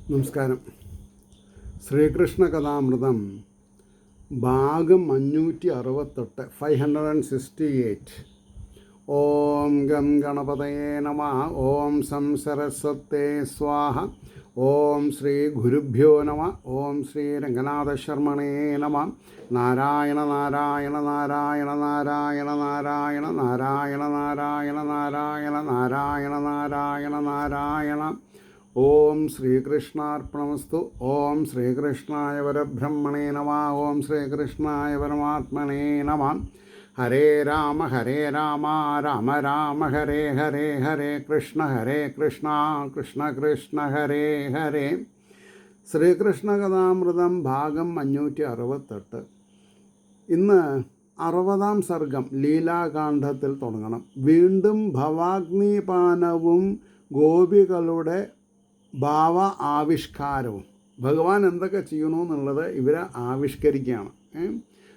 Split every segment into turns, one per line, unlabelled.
നമസ്കാരം. ശ്രീകൃഷ്ണ കഥാമൃതം ഭാഗം 568 568. ഓം ഗം ഗണപതയേ നമഃ. ഓം സം സരസ്വതേ സ്വാഹ. ഓം ശ്രീ ഗുരുഭ്യോ നമഃ. ഓം ശ്രീ രംഗനാഥശർമ്മണേ നമഃ. നാരായണ നാരായണ നാരായണ നാരായണ നാരായണ നാരായണ നാരായണ നാരായണ നാരായണ നാരായണ നാരായണ. ഓം ശ്രീകൃഷ്ണാർപ്പണമസ്തു. ഓം ശ്രീകൃഷ്ണായ പരബ്രഹ്മണേ നമഃ. ഓം ശ്രീകൃഷ്ണായ പരമാത്മനേ നമഃ. ഹരേ രാമ രാമ രാമ ഹരേ ഹരേ, ഹരേ കൃഷ്ണ കൃഷ്ണ കൃഷ്ണ ഹരേ ഹരേ. ശ്രീകൃഷ്ണ കഥാമൃതം ഭാഗം 568. ഇന്ന് 60-ാം സർഗം ലീലാകാന്ഡത്തിൽ തുടങ്ങണം. വീണ്ടും ഭവാഗ്നിപാനവും ഗോപികളുടെ ഭാവ ആവിഷ്കാരവും. ഭഗവാൻ എന്തൊക്കെ ചെയ്യണമെന്നുള്ളത് ഇവരെ ആവിഷ്കരിക്കുകയാണ്.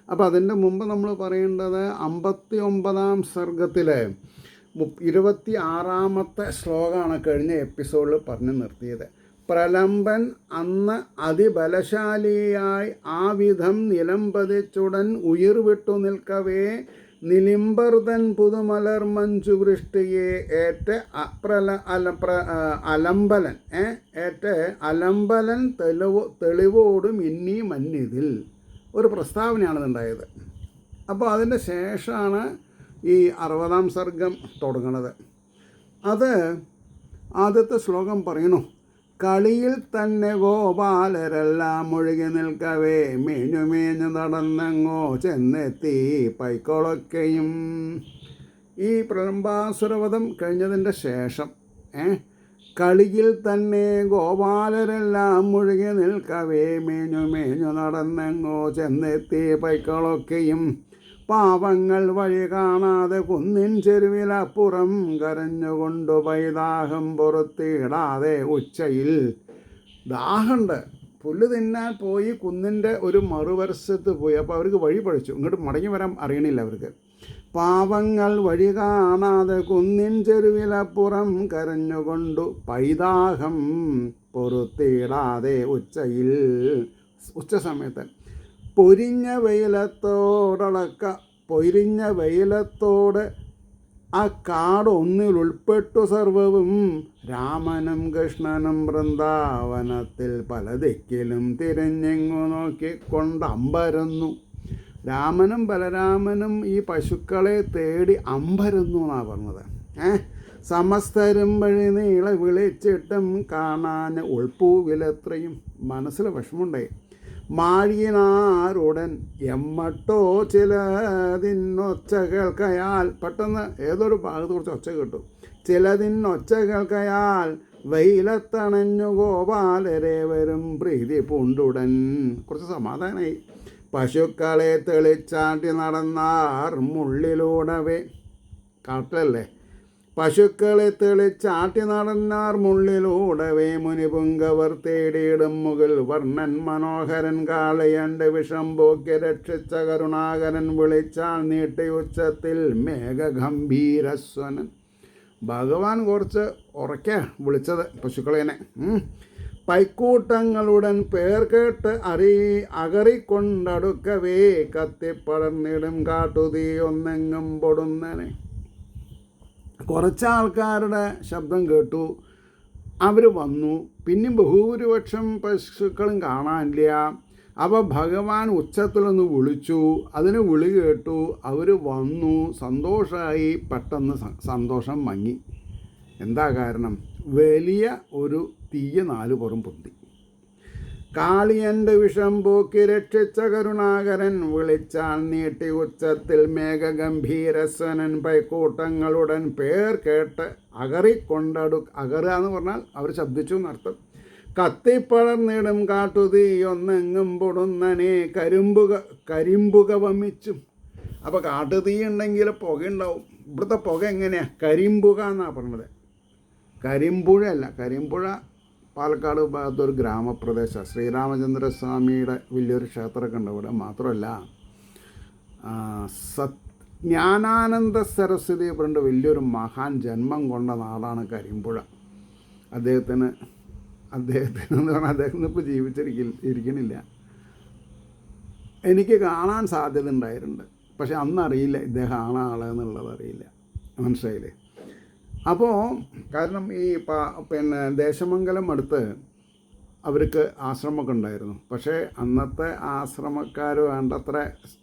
അപ്പോൾ അതിൻ്റെ മുമ്പ് നമ്മൾ പറയേണ്ടത് 59-ാം സർഗത്തിലെ 26-ാമത്തെ ശ്ലോകമാണ് കഴിഞ്ഞ എപ്പിസോഡിൽ പറഞ്ഞു നിർത്തിയത്. പ്രലംബൻ അന്ന് അതിബലശാലിയായി ആ വിധം നിലംപതിച്ചുടൻ ഉയിർവിട്ടു നിൽക്കവേ നിലിംബർതൻ പുതുമലർ മഞ്ചു വൃഷ്ടിയെ അലംബലൻ തെളിവോടും ഇന്നീ മന്നിതിൽ ഒരു പ്രസ്താവനയാണ് ഉണ്ടായത്. അപ്പോൾ അതിൻ്റെ ശേഷമാണ് ഈ 60-ാം സർഗം തുടങ്ങുന്നത്. അത് ആദ്യത്തെ ശ്ലോകം പറയണു. കളിയിൽ തന്നെ ഗോപാലരെല്ലാം മുഴുകി നിൽക്കവേ മേഞ്ഞു നടന്നങ്ങോ ചെന്നെത്തി പൈക്കോളൊക്കെയും. ഈ പ്രലംബാസുരവധം കഴിഞ്ഞതിൻ്റെ ശേഷം കളിയിൽ തന്നെ ഗോപാലരെല്ലാം മുഴുകി നിൽക്കവേ മേഞ്ഞു നടന്നങ്ങോ ചെന്നെത്തി പൈക്കളൊക്കെയും. പാവങ്ങൾ വഴി കാണാതെ കുന്നിൻ ചെരുവിലപ്പുറം കരഞ്ഞുകൊണ്ടു പൈദാഹം പുറത്തിടാതെ ഉച്ചയിൽ. ദാഹമുണ്ട്, പുല്ല് തിന്നാൻ പോയി കുന്നിൻ്റെ ഒരു മറുവശത്ത് പോയി. അപ്പോൾ അവർക്ക് വഴി പഴിച്ചു, ഇങ്ങോട്ട് മടങ്ങി വരാൻ അറിയണില്ല അവർക്ക്. പാവങ്ങൾ വഴി കാണാതെ കുന്നിൻ ചെരുവിലപ്പുറം കരഞ്ഞുകൊണ്ടു പൈദാഹം പുറത്തിടാതെ ഉച്ചയിൽ. ഉച്ച സമയത്ത് പൊരിഞ്ഞ വെയിലത്തോട് ആ കാട് ഒന്നിൽ ഉൾപ്പെട്ടു സർവവും. രാമനും കൃഷ്ണനും വൃന്ദാവനത്തിൽ പല ദിക്കിലും തിരഞ്ഞെങ്ങു നോക്കിക്കൊണ്ട് അമ്പരന്നു. രാമനും ബലരാമനും ഈ പശുക്കളെ തേടി അമ്പരന്നു എന്നാണ് പറഞ്ഞത്. സമസ്തരും വഴി നീളെ വിളിച്ചിട്ടും കാണാൻ ഉൾപ്പൂവിലെത്രയും. മനസ്സിൽ വിഷമമുണ്ടായി. മാഴിയനാരുടൻ എമ്മട്ടോ ചിലതിനൊച്ച കേൾക്കയാൽ. പെട്ടെന്ന് ഏതൊരു ഭാഗത്ത് കുറച്ച് ഒച്ച കേട്ടു. ചിലതിനൊച്ച കേൾക്കയാൽ വെയിലത്തണഞ്ഞു ഗോപാലരെ വരും പ്രീതി പൂണ്ടുടൻ. കുറച്ച് സമാധാനമായി. പശുക്കളെ തെളിച്ചാട്ടി നടന്നാർ മുള്ളിലൂടവേ. കാട്ടിലല്ലേ. പശുക്കളെ തെളിച്ചാട്ടി നടന്നാർ മുള്ളിലൂടവേ. മുനിപുങ്കവർ തേടിയിടും മുകിൽ വർണ്ണൻ മനോഹരൻ കാളയണ്ട് വിഷം പോക്കി രക്ഷിച്ച കരുണാകരൻ വിളിച്ചാൽ നീട്ടി ഉച്ചത്തിൽ മേഘഗംഭീരസ്വനൻ. ഭഗവാൻ കുറച്ച് ഉറക്കെ വിളിച്ചത് പശുക്കളേനെ. പൈക്കൂട്ടങ്ങളുടൻ പേർ കേട്ട് അകറിക്കൊണ്ടടുക്കവേ കത്തിപ്പടർന്നിടും കാട്ടുതീ ഒന്നെങ്ങും പൊടുന്നനെ. കുറച്ച് ആൾക്കാരുടെ ശബ്ദം കേട്ടു, അവർ വന്നു. പിന്നെ ബഹുഭൂരിപക്ഷം പശുക്കളും കാണാനില്ല. അപ്പോൾ ഭഗവാൻ ഉച്ചത്തിലൊന്ന് വിളിച്ചു, അതിന് വിളി കേട്ടു, അവർ വന്നു, സന്തോഷമായി. പെട്ടെന്ന് സന്തോഷം മങ്ങി. എന്താ കാരണം? വലിയ ഒരു തീയ 4 പുറം പൊന്തി. കാളിയൻ്റെ വിഷം പോക്കി രക്ഷിച്ച കരുണാകരൻ വിളിച്ചാൽ നീട്ടി ഉച്ചത്തിൽ മേഘഗംഭീരസ്വനൻ. പൈക്കൂട്ടങ്ങളുടൻ പേർ കേട്ട് അകറുക എന്ന് പറഞ്ഞാൽ അവർ ശബ്ദിച്ചു എന്നർത്ഥം. കത്തിപ്പടർന്നിടും കാട്ടുതീ ഒന്നെങ്ങും പൊടുന്നനെ കരിമ്പുക വമിച്ചും. അപ്പോൾ കാട്ടുതീ ഉണ്ടെങ്കിൽ പുക ഉണ്ടാവും. ഇവിടുത്തെ പുക എങ്ങനെയാണ്? കരിമ്പുക എന്നാണ് പറഞ്ഞത്. കരിമ്പുഴയല്ല. കരിമ്പുഴ പാലക്കാട് ഭാഗത്തൊരു ഗ്രാമപ്രദേശം. ശ്രീരാമചന്ദ്രസ്വാമിയുടെ വലിയൊരു ക്ഷേത്രമൊക്കെ ഉണ്ട് ഇവിടെ. മാത്രമല്ല ജ്ഞാനാനന്ദ സരസ്വതി പറഞ്ഞ വലിയൊരു മഹാൻ ജന്മം കൊണ്ട നാടാണ് കരിമ്പുഴ. അദ്ദേഹത്തിന് അദ്ദേഹത്തിനെന്ന് പറഞ്ഞാൽ അദ്ദേഹം ഇപ്പോൾ ഇരിക്കണില്ല. എനിക്ക് കാണാൻ സാധ്യത ഉണ്ടായിട്ടുണ്ട്, പക്ഷെ അന്നറിയില്ല ഇദ്ദേഹം ആളെന്നുള്ളത് അറിയില്ല. മനസ്സിലായില്ലേ? അപ്പോൾ കാരണം ഈ പിന്നെ ദേശമംഗലം അടുത്ത് അവർക്ക് ആശ്രമമൊക്കെ ഉണ്ടായിരുന്നു. പക്ഷേ അന്നത്തെ ആശ്രമക്കാർ വേണ്ടത്ര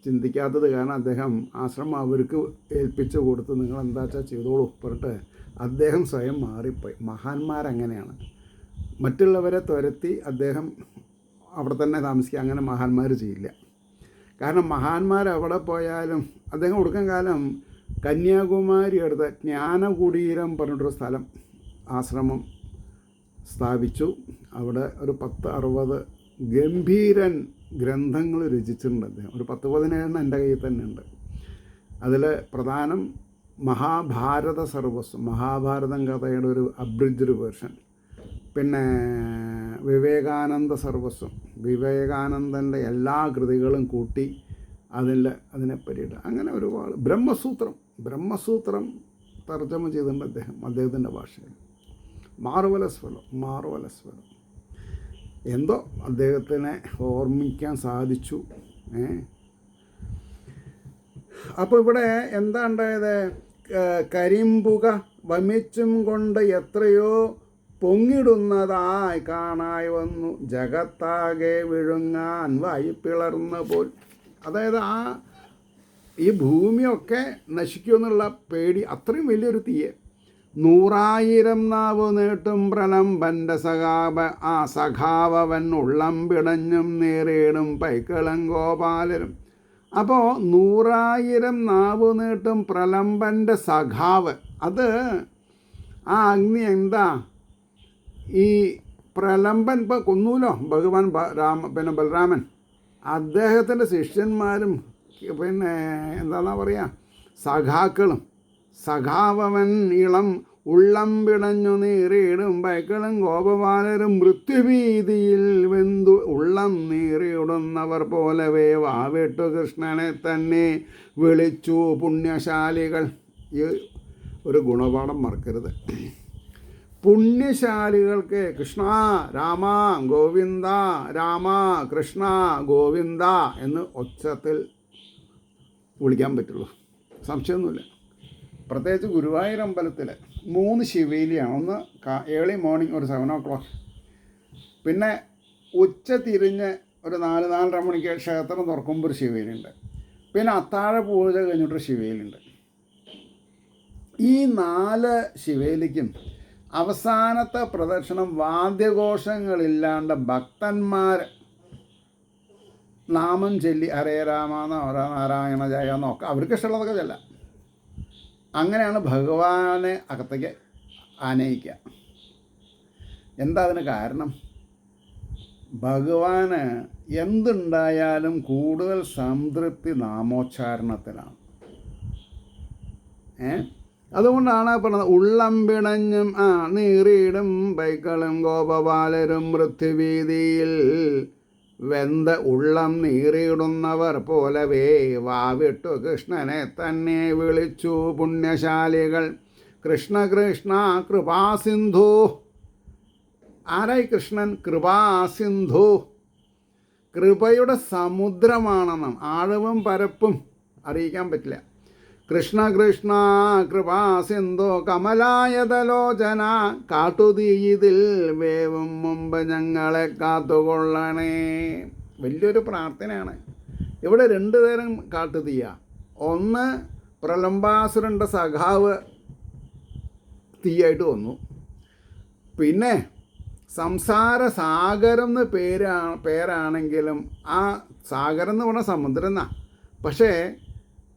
ചിന്തിക്കാത്തത് കാരണം അദ്ദേഹം ആശ്രമം അവർക്ക് ഏൽപ്പിച്ച് കൊടുത്ത് നിങ്ങൾ എന്താ വെച്ചാൽ ചെയ്തോളൂ പറഞ്ഞിട്ട് അദ്ദേഹം സ്വയം മാറിപ്പോയി. മഹാന്മാരങ്ങനെയാണ്, മറ്റുള്ളവരെ തുരത്തി അദ്ദേഹം അവിടെ തന്നെ താമസിക്കുക. അങ്ങനെ മഹാന്മാർ ചെയ്യില്ല. കാരണം മഹാന്മാർ എവിടെ പോയാലും അദ്ദേഹം ഒടുക്കം കാലം കന്യാകുമാരി അടുത്ത് ജ്ഞാനകുടീരം പറഞ്ഞിട്ടൊരു സ്ഥലം ആശ്രമം സ്ഥാപിച്ചു. അവിടെ ഒരു 10-60 ഗംഭീരൻ ഗ്രന്ഥങ്ങൾ രചിച്ചിട്ടുണ്ട് അദ്ദേഹം. ഒരു 10-17 എൻ്റെ കയ്യിൽ തന്നെ ഉണ്ട്. അതിൽ പ്രധാനം മഹാഭാരത സർവസ്വം, മഹാഭാരതം കഥയുടെ ഒരു അബ്രിജ്ഡ് വേർഷൻ. പിന്നെ വിവേകാനന്ദ സർവസ്വം, വിവേകാനന്ദൻ്റെ എല്ലാ കൃതികളും കൂട്ടി അതിനെ പറ്റിയിട്ട് അങ്ങനെ ഒരുപാട് ബ്രഹ്മസൂത്രം തർജ്ജമ ചെയ്തിട്ടുണ്ട് അദ്ദേഹത്തിൻ്റെ ഭാഷയിൽ. മാർവലസ് ഫെലോ എന്തോ അദ്ദേഹത്തിനെ ഓർമ്മിക്കാൻ സാധിച്ചു. അപ്പോൾ ഇവിടെ എന്താ ഉണ്ടായത്? കരിമ്പുക വമിച്ചും കൊണ്ട് എത്രയോ പൊങ്ങിടുന്നതായി കാണായി വന്നു, ജഗത്താകെ വിഴുങ്ങാൻ വായിപ്പിളർന്ന പോൽ. അതായത് ഈ ഭൂമിയൊക്കെ നശിക്കുമെന്നുള്ള പേടി, അത്രയും വലിയൊരു തീയെ. 100,000 നാവ് നീട്ടും പ്രലംബൻ്റെ സഖാവൻ ഉള്ളം പിടഞ്ഞും നേരിടും പൈക്കളും ഗോപാലരും. അപ്പോൾ 100,000 നാവ് നീട്ടും പ്രലംബൻ്റെ സഖാവ്, അത് ആ അഗ്നി എന്താ? ഈ പ്രലംബൻ ഇപ്പോൾ കൊന്നൂലോ ഭഗവാൻ ബലരാമൻ. അദ്ദേഹത്തിൻ്റെ ശിഷ്യന്മാരും പിന്നെ എന്താണെന്നാ പറയുക, സഖാക്കളും. സഖാവൻ ഇളം ഉള്ളം പിടഞ്ഞു നീറിയിടും പൈക്കളും ഗോപബാലരും മൃത്യുഭീതിയിൽ വെന്തു ഉള്ളം നീറിയിടുന്നവർ പോലവേ വാവിട്ടു കൃഷ്ണനെ തന്നെ വിളിച്ചു പുണ്യശാലികൾ. ഈ ഒരു ഗുണപാഠം മറക്കരുത്. പുണ്യശാലികൾക്ക് കൃഷ്ണ രാമ ഗോവിന്ദ, രാമ കൃഷ്ണ ഗോവിന്ദ എന്ന് ഒച്ചത്തിൽ വിളിക്കാൻ പറ്റുള്ളൂ, സംശയമൊന്നുമില്ല. പ്രത്യേകിച്ച് ഗുരുവായൂർ അമ്പലത്തിൽ 3 ശിവേലിയാണ്. ഒന്ന് ഏർലി മോർണിംഗ് ഒരു 7 o'clock, പിന്നെ ഉച്ച തിരിഞ്ഞ് ഒരു 4-4:30 മണിക്ക് ക്ഷേത്രം തുറക്കുമ്പോൾ ഒരു ശിവേലിയുണ്ട്, പിന്നെ അത്താഴ പൂജ കഴിഞ്ഞിട്ടൊരു ശിവേലിയുണ്ട്. ഈ 4 ശിവേലിക്കും അവസാനത്തെ പ്രദക്ഷിണം വാദ്യഘോഷങ്ങളില്ലാണ്ട് ഭക്തന്മാർ നാമം ചൊല്ലി ഹരേ രാമെന്നോ നാരായണ ജയ എന്നൊക്കെ അവർക്ക് ഇഷ്ടമുള്ളതൊക്കെ ചെല്ലാം. അങ്ങനെയാണ് ഭഗവാനെ അകത്തേക്ക് ആനയിക്കുക. എന്താ അതിന് കാരണം? ഭഗവാന് എന്തുണ്ടായാലും കൂടുതൽ സംതൃപ്തി നാമോച്ചാരണത്തിലാണ്. അതുകൊണ്ടാണ് പറഞ്ഞത് ഉള്ളം പിണഞ്ഞും നീറിയിടും പൈക്കളും ഗോപബാലരും മൃത്യുവീതിയിൽ വെന്ത ഉള്ളം നീറിയിടുന്നവർ പോലവേ വാവിട്ടു കൃഷ്ണനെ തന്നെ വിളിച്ചു പുണ്യശാലികൾ. കൃഷ്ണ കൃഷ്ണ കൃപാസിന്ധു. ആരായി കൃഷ്ണൻ? കൃപാസിന്ധു, കൃപയുടെ സമുദ്രമാണെന്ന് ആഴവും പരപ്പും അറിയിക്കാൻ പറ്റില്ല. കൃഷ്ണ കൃഷ്ണ കൃപാസിന്ധു കമലായതലോചന കാട്ടുതീയിൽ വേവും മുമ്പ് ഞങ്ങളെ കാത്തുകൊള്ളണേ. വലിയൊരു പ്രാർത്ഥനയാണ്. ഇവിടെ 2 തരം കാട്ടുതീയ. ഒന്ന് പ്രലംബാസുരൻ്റെ സഖാവ് തീയായിട്ട് വന്നു. പിന്നെ സംസാര സാഗരം എന്ന് പേരാണെങ്കിലും ആ സാഗരം എന്ന് പറഞ്ഞാൽ സമുദ്രം എന്നാ. പക്ഷേ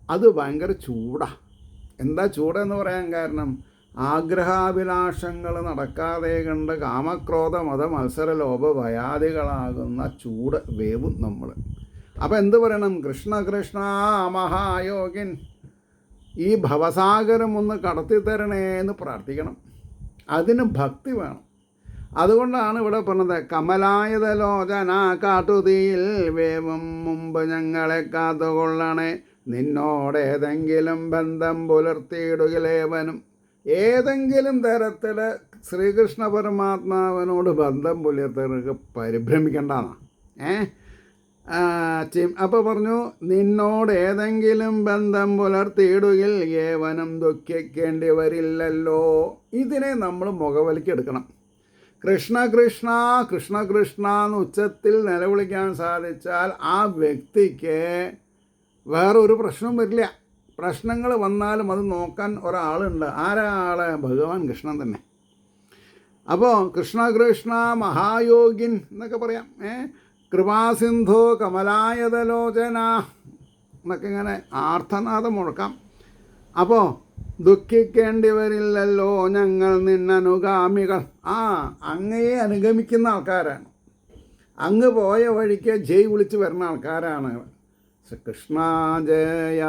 അത് ഭയങ്കര ചൂടാണ്. എന്താ ചൂടെന്ന് പറയാൻ കാരണം? ആഗ്രഹാഭിലാഷങ്ങൾ നടക്കാതെ കണ്ട് കാമക്രോധ മത മത്സര ലോഭ ഭയാദികളാകുന്ന ചൂട് വേവും നമ്മൾ. അപ്പോൾ എന്ത് പറയണം? കൃഷ്ണ കൃഷ്ണ മഹായോഗിൻ, ഈ ഭവസാഗരം ഒന്ന് കടത്തിത്തരണേ എന്ന് പ്രാർത്ഥിക്കണം. അതിന് ഭക്തി വേണം. അതുകൊണ്ടാണ് ഇവിടെ പറഞ്ഞത് കമലായതലോചന കാട്ടുതീയിൽ വേവും മുമ്പ് ഞങ്ങളെ കാത്തുകൊള്ളണേ. നിന്നോടേതെങ്കിലും ബന്ധം പുലർത്തിയിടുകലേവനും ഏതെങ്കിലും തരത്തിൽ ശ്രീകൃഷ്ണ പരമാത്മാവിനോട് ബന്ധം പുലർത്തവർക്ക് പരിഭ്രമിക്കേണ്ടതാണ്. അപ്പോൾ പറഞ്ഞു, നിന്നോട് ഏതെങ്കിലും ബന്ധം പുലർത്തിയിടുകിൽ ഏവനും ദുഃഖിക്കേണ്ടി വരില്ലല്ലോ. ഇതിനെ നമ്മൾ മുഖവലിക്കെടുക്കണം. കൃഷ്ണ കൃഷ്ണ കൃഷ്ണ കൃഷ്ണ എന്ന് ഉച്ചത്തിൽ നിലവിളിക്കാൻ സാധിച്ചാൽ ആ വ്യക്തിക്ക് വേറൊരു പ്രശ്നവും വരില്ല. പ്രശ്നങ്ങൾ വന്നാലും അത് നോക്കാൻ ഒരാളുണ്ട്. ആരാൾ? ഭഗവാൻ കൃഷ്ണൻ തന്നെ. അപ്പോൾ കൃഷ്ണ കൃഷ്ണ മഹായോഗിൻ എന്നൊക്കെ പറയാം. കൃപാസിന്ധോ കമലായതലോചന എന്നൊക്കെ ഇങ്ങനെ ആർത്തനാദം മുഴക്കാം. അപ്പോൾ ദുഃഖിക്കേണ്ടി വരില്ലല്ലോ ഞങ്ങൾ നിന്നനുഗാമികൾ. അങ്ങയെ അനുഗമിക്കുന്ന ആൾക്കാരാണ്. അങ്ങ് പോയ വഴിക്ക് ജയ് വിളിച്ച് വരുന്ന ആൾക്കാരാണ്. കൃഷ്ണ ജയ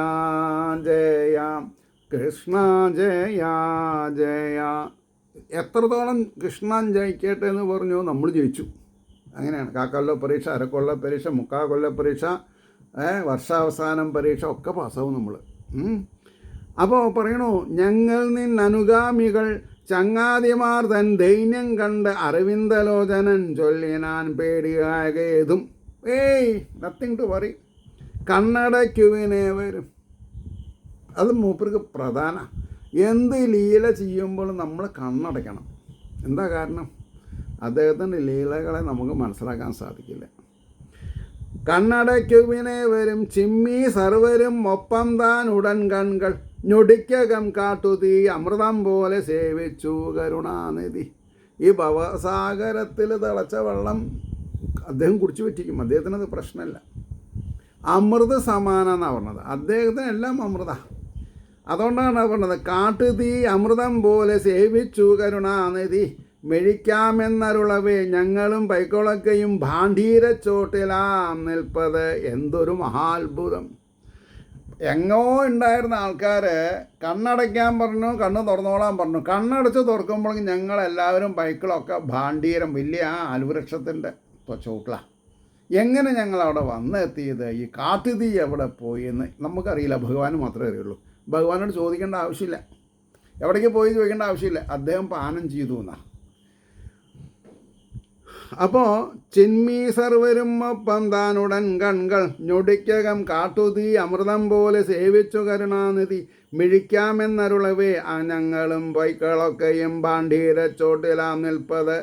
ജയ കൃഷ്ണ ജയ ജയ. എത്രത്തോളം കൃഷ്ണൻ ജയിക്കട്ടെ എന്ന് പറഞ്ഞു, നമ്മൾ ജയിച്ചു. അങ്ങനെയാണ്. കാക്കൊല്ല പരീക്ഷ, അരക്കൊല്ല പരീക്ഷ, മുക്കാകൊല്ല പരീക്ഷ, വർഷാവസാനം പരീക്ഷ ഒക്കെ പാസ്സാവും നമ്മൾ. അപ്പോൾ പറയണു, ഞങ്ങൾ നിന്നനുഗാമികൾ ചങ്ങാതിമാർ തൻ ദൈന്യം കണ്ട് അരവിന്ദലോചനൻ ചൊല്ലിനാൻ പേടിയാകേതും. Nothing to worry. കണ്ണടയ്ക്കുവിനെ വരും. അത് മൂപ്പർക്ക് പ്രധാന. എന്ത് ലീല ചെയ്യുമ്പോൾ നമ്മൾ കണ്ണടയ്ക്കണം. എന്താ കാരണം? അദ്ദേഹത്തിൻ്റെ ലീലകളെ നമുക്ക് മനസ്സിലാക്കാൻ സാധിക്കില്ല. കണ്ണടയ്ക്കുവിനെ വരും ചിമ്മി സർവരും ഒപ്പം താൻ ഉടൻ കൺകൾ ഞൊടിക്കകം കാട്ടുതീ അമൃതം പോലെ സേവിച്ചു കരുണാനിധി. ഈ ഭവസാഗരത്തിൽ തിളച്ച വെള്ളം അദ്ദേഹം കുടിച്ചു പറ്റിക്കും. അദ്ദേഹത്തിനത് പ്രശ്നമില്ല. അമൃത സമാനം എന്നാണ് പറഞ്ഞത്. അദ്ദേഹത്തിന് എല്ലാം അമൃത. അതുകൊണ്ടാണ് പറഞ്ഞത്, കാട്ടുതീ അമൃതം പോലെ സേവിച്ചു കരുണാനിധി മെഴിക്കാമെന്നരുളവേ ഞങ്ങളും പൈക്കൊളക്കയും ഭാണ്ഡീരച്ചോട്ടിലാം നിൽപ്പത് എന്തൊരു മഹാത്ഭുതം. എങ്ങോ ഉണ്ടായിരുന്ന ആൾക്കാർ കണ്ണടയ്ക്കാൻ പറഞ്ഞു, കണ്ണ് തുറന്നോളാൻ പറഞ്ഞു. കണ്ണടച്ച് തുറക്കുമ്പോഴേക്കും ഞങ്ങളെല്ലാവരും പൈക്കളൊക്കെ ഭാണ്ഡീരം വലിയ ആൽവൃക്ഷത്തിൻ്റെ ചോട്ടിലാണ്. എങ്ങനെ ഞങ്ങൾ അവിടെ വന്നെത്തിയത്? ഈ കാട്ടുതീ എവിടെ പോയി എന്ന് നമുക്കറിയില്ല. ഭഗവാന് മാത്രമേ അറിയുള്ളൂ. ഭഗവാനോട് ചോദിക്കേണ്ട ആവശ്യമില്ല. എവിടേക്ക് പോയി ചോദിക്കേണ്ട ആവശ്യമില്ല. അദ്ദേഹം പാനം ചെയ്തു എന്നാണ്. അപ്പോൾ ചിന്മീ സർവരും ഒപ്പം താനുടൻ കൺകൾ ഞൊടിക്കകം കാട്ടുതീ അമൃതം പോലെ സേവിച്ചു കരുണാനിധി മിഴിക്കാമെന്നരുളവേ ഞങ്ങളും പൈക്കളൊക്കെയും ഭാണ്ഡീരച്ചോട്ടിലാം നിൽപ്പത്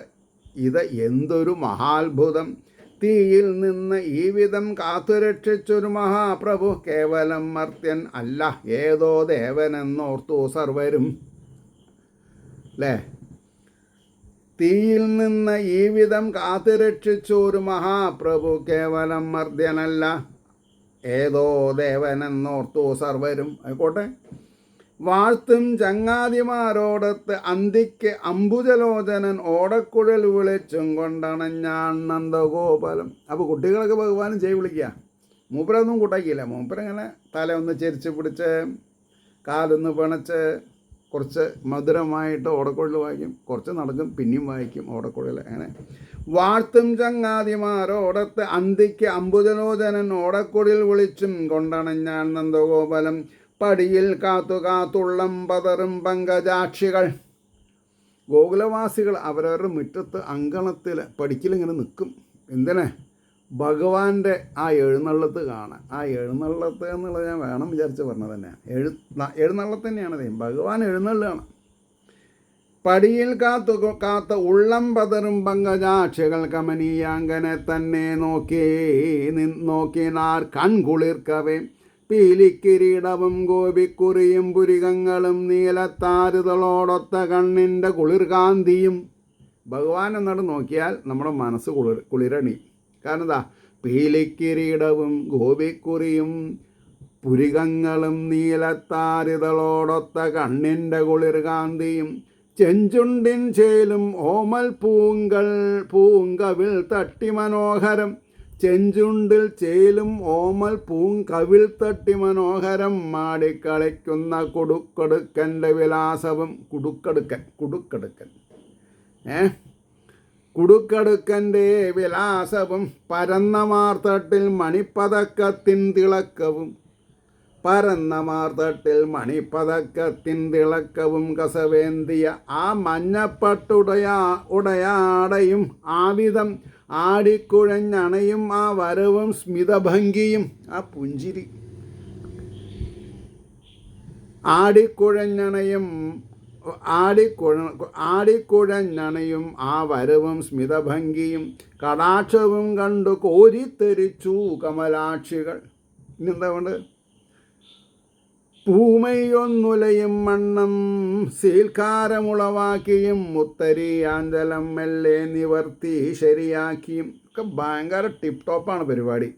ഇത് എന്തൊരു മഹാത്ഭുതം. തീയിൽ നിന്ന് ഈ വിധം കാത്തുരക്ഷിച്ചൊരു മഹാപ്രഭു കേവലം മർത്യൻ അല്ല ഏതോ ദേവനെന്നോർത്തു സർവരും. അല്ലേ? തീയിൽ നിന്ന് ഈ വിധം കാത്തുരക്ഷിച്ചൊരു മഹാപ്രഭു കേവലം മർത്യനല്ല ഏതോ ദേവനെന്നോർത്തു സർവരും. ആയിക്കോട്ടെ. വാഴ്ത്തും ചങ്ങാതിമാരോടത്ത് അന്തിക്ക് അംബുജലോചനൻ ഓടക്കുഴൽ വിളിച്ചും കൊണ്ടണഞ്ഞാൻ നന്ദഗോപാലം. അപ്പോൾ കുട്ടികളൊക്കെ ഭഗവാനും ചെയ്ത് വിളിക്കുക. മൂപ്പരൊന്നും കൂട്ടാക്കിയില്ല. മൂപ്പരങ്ങനെ തല ഒന്ന് ചെരിച്ച് പിടിച്ച് കാലൊന്ന് പിണച്ച് കുറച്ച് മധുരമായിട്ട് ഓടക്കുഴൽ വായിക്കും, കുറച്ച് നടക്കും, പിന്നെയും വായിക്കും ഓടക്കുഴൽ. അങ്ങനെ വാഴ്ത്തും ചങ്ങാതിമാരോടത്ത് അന്തിക്ക് അംബുജലോചനൻ ഓടക്കുഴൽ വിളിച്ചും കൊണ്ടണഞ്ഞാൻ നന്ദഗോപാലം. പടിയിൽ കാത്തുള്ളം പതറും പങ്കജാക്ഷികൾ. ഗോകുലവാസികൾ അവരവരുടെ മുറ്റത്ത് അങ്കണത്തിൽ പടിക്കലിങ്ങനെ നിൽക്കും. എന്തിനെ? ഭഗവാന്റെ ആ എഴുന്നള്ളത്ത് കാണാൻ. ആ എഴുന്നള്ളത്ത് എന്നുള്ളത് ഞാൻ വേണം വിചാരിച്ച് പറഞ്ഞത് തന്നെയാണ്. എഴുന്നള്ളത്ത് തന്നെയാണ്. ഭഗവാൻ എഴുന്നള്ളുകയാണ്. പടിയിൽ കാത്ത ഉള്ളം പതറും പങ്കജാക്ഷികൾ കമനീയാങ്കനെ തന്നെ നോക്കിനാർ കൺകുളിർക്കവേ പീലിക്കിരീടവും ഗോപിക്കുറിയും പുരികങ്ങളും നീലത്താരുതളോടൊത്ത കണ്ണിൻ്റെ കുളിർകാന്തിയും. ഭഗവാൻ എന്നോട് നോക്കിയാൽ നമ്മുടെ മനസ്സ് കുളിരണി. കാരണം എന്താ? പീലിക്കിരീടവും ഗോപിക്കുറിയും പുരികങ്ങളും നീലത്താരുതളോടൊത്ത കണ്ണിൻ്റെ കുളിർകാന്തിയും ചെഞ്ചുണ്ടിൻ ചേലും ഓമൽ പൂങ്കവിൽ തട്ടി മനോഹരം. ചെഞ്ചുണ്ടിൽ ചേലും ഓമൽ പൂങ്കവിൽ തട്ടി മനോഹരം മാടിക്കളിക്കുന്ന കുടുക്കടുക്കൻ്റെ വിലാസവും. കുടുക്കടുക്കൻ്റെ വിലാസവും പരന്ന മാർത്തട്ടിൽ മണിപ്പതക്കത്തിൻ തിളക്കവും പരന്ന മാർത്തട്ടിൽ മണിപ്പതക്കത്തിൻ തിളക്കവും കസവേന്തിയ ആ മഞ്ഞപ്പട്ടുടയാടയും ആവിധം ആടിക്കുഴഞ്ഞണയും ആ വരവും സ്മിതഭംഗിയും ആ പുഞ്ചിരി ആടിക്കുഴഞ്ഞണയും ആ വരവും സ്മിതഭംഗിയും കടാക്ഷവും കണ്ടു കോരിത്തെരിച്ചു കമലാക്ഷികൾ. ഇനിയെന്താ കൊണ്ട് പൂമയൊന്നുലയും മണ്ണം സീൽക്കാരമുളവാക്കിയും മുത്തരിയാഞ്ചലം മെല്ലെ നിവർത്തി ശരിയാക്കിയും ഒക്കെ ഭയങ്കര ടിപ്പ് ടോപ്പാണ് പരിപാടി.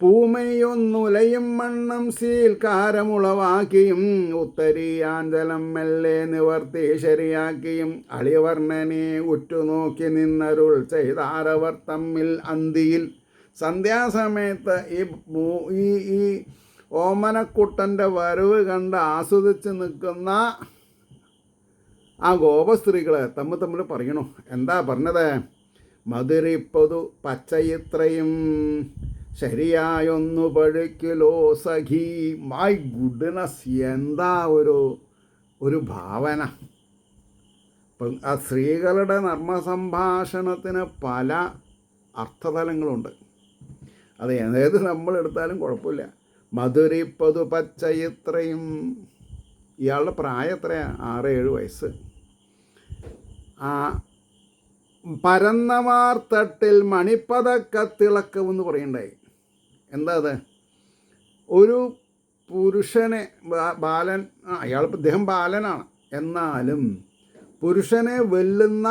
പൂമയൊന്നുലയും മണ്ണം സീൽക്കാരമുളവാക്കിയും ഉത്തരിയാഞ്ചലം മെല്ലെ നിവർത്തി ശരിയാക്കിയും അളിവർണ്ണനെ ഉറ്റുനോക്കി നിന്നരുൾ ചെയ്താരവർ തമ്മിൽ അന്തിയിൽ. സന്ധ്യാസമയത്ത് ഈ ഓമനക്കുട്ടൻ്റെ വരവ് കണ്ട് ആസ്വദിച്ച് നിൽക്കുന്ന ആ ഗോപസ്ത്രീകൾ തമ്മിൽ പറയണു. എന്താ പറഞ്ഞത്? മധുരിപ്പതു പച്ചയിത്രയും ശരിയായൊന്നു പഴുക്കിലോ സഖി. മൈ ഗുഡ്നസ്, എന്താ ഒരു ഭാവന. ഇപ്പം ആ സ്ത്രീകളുടെ നർമ്മസംഭാഷണത്തിന് പല അർത്ഥതലങ്ങളുണ്ട്. അത് ഏത് നമ്മളെടുത്താലും കുഴപ്പമില്ല. മധുരിപ്പതു പച്ചയിത്രയും. ഇയാളുടെ പ്രായം എത്രയാണ്? 6-7 വയസ്സ്. ആ പരന്നമാർത്തട്ടിൽ മണിപ്പതക്കത്തിളക്കം എന്ന് പറയണ്ടായി. എന്താ അത്? ഒരു പുരുഷനെ ബാലൻ, ഇദ്ദേഹം ബാലനാണ്, എന്നാലും പുരുഷനെ വെല്ലുന്ന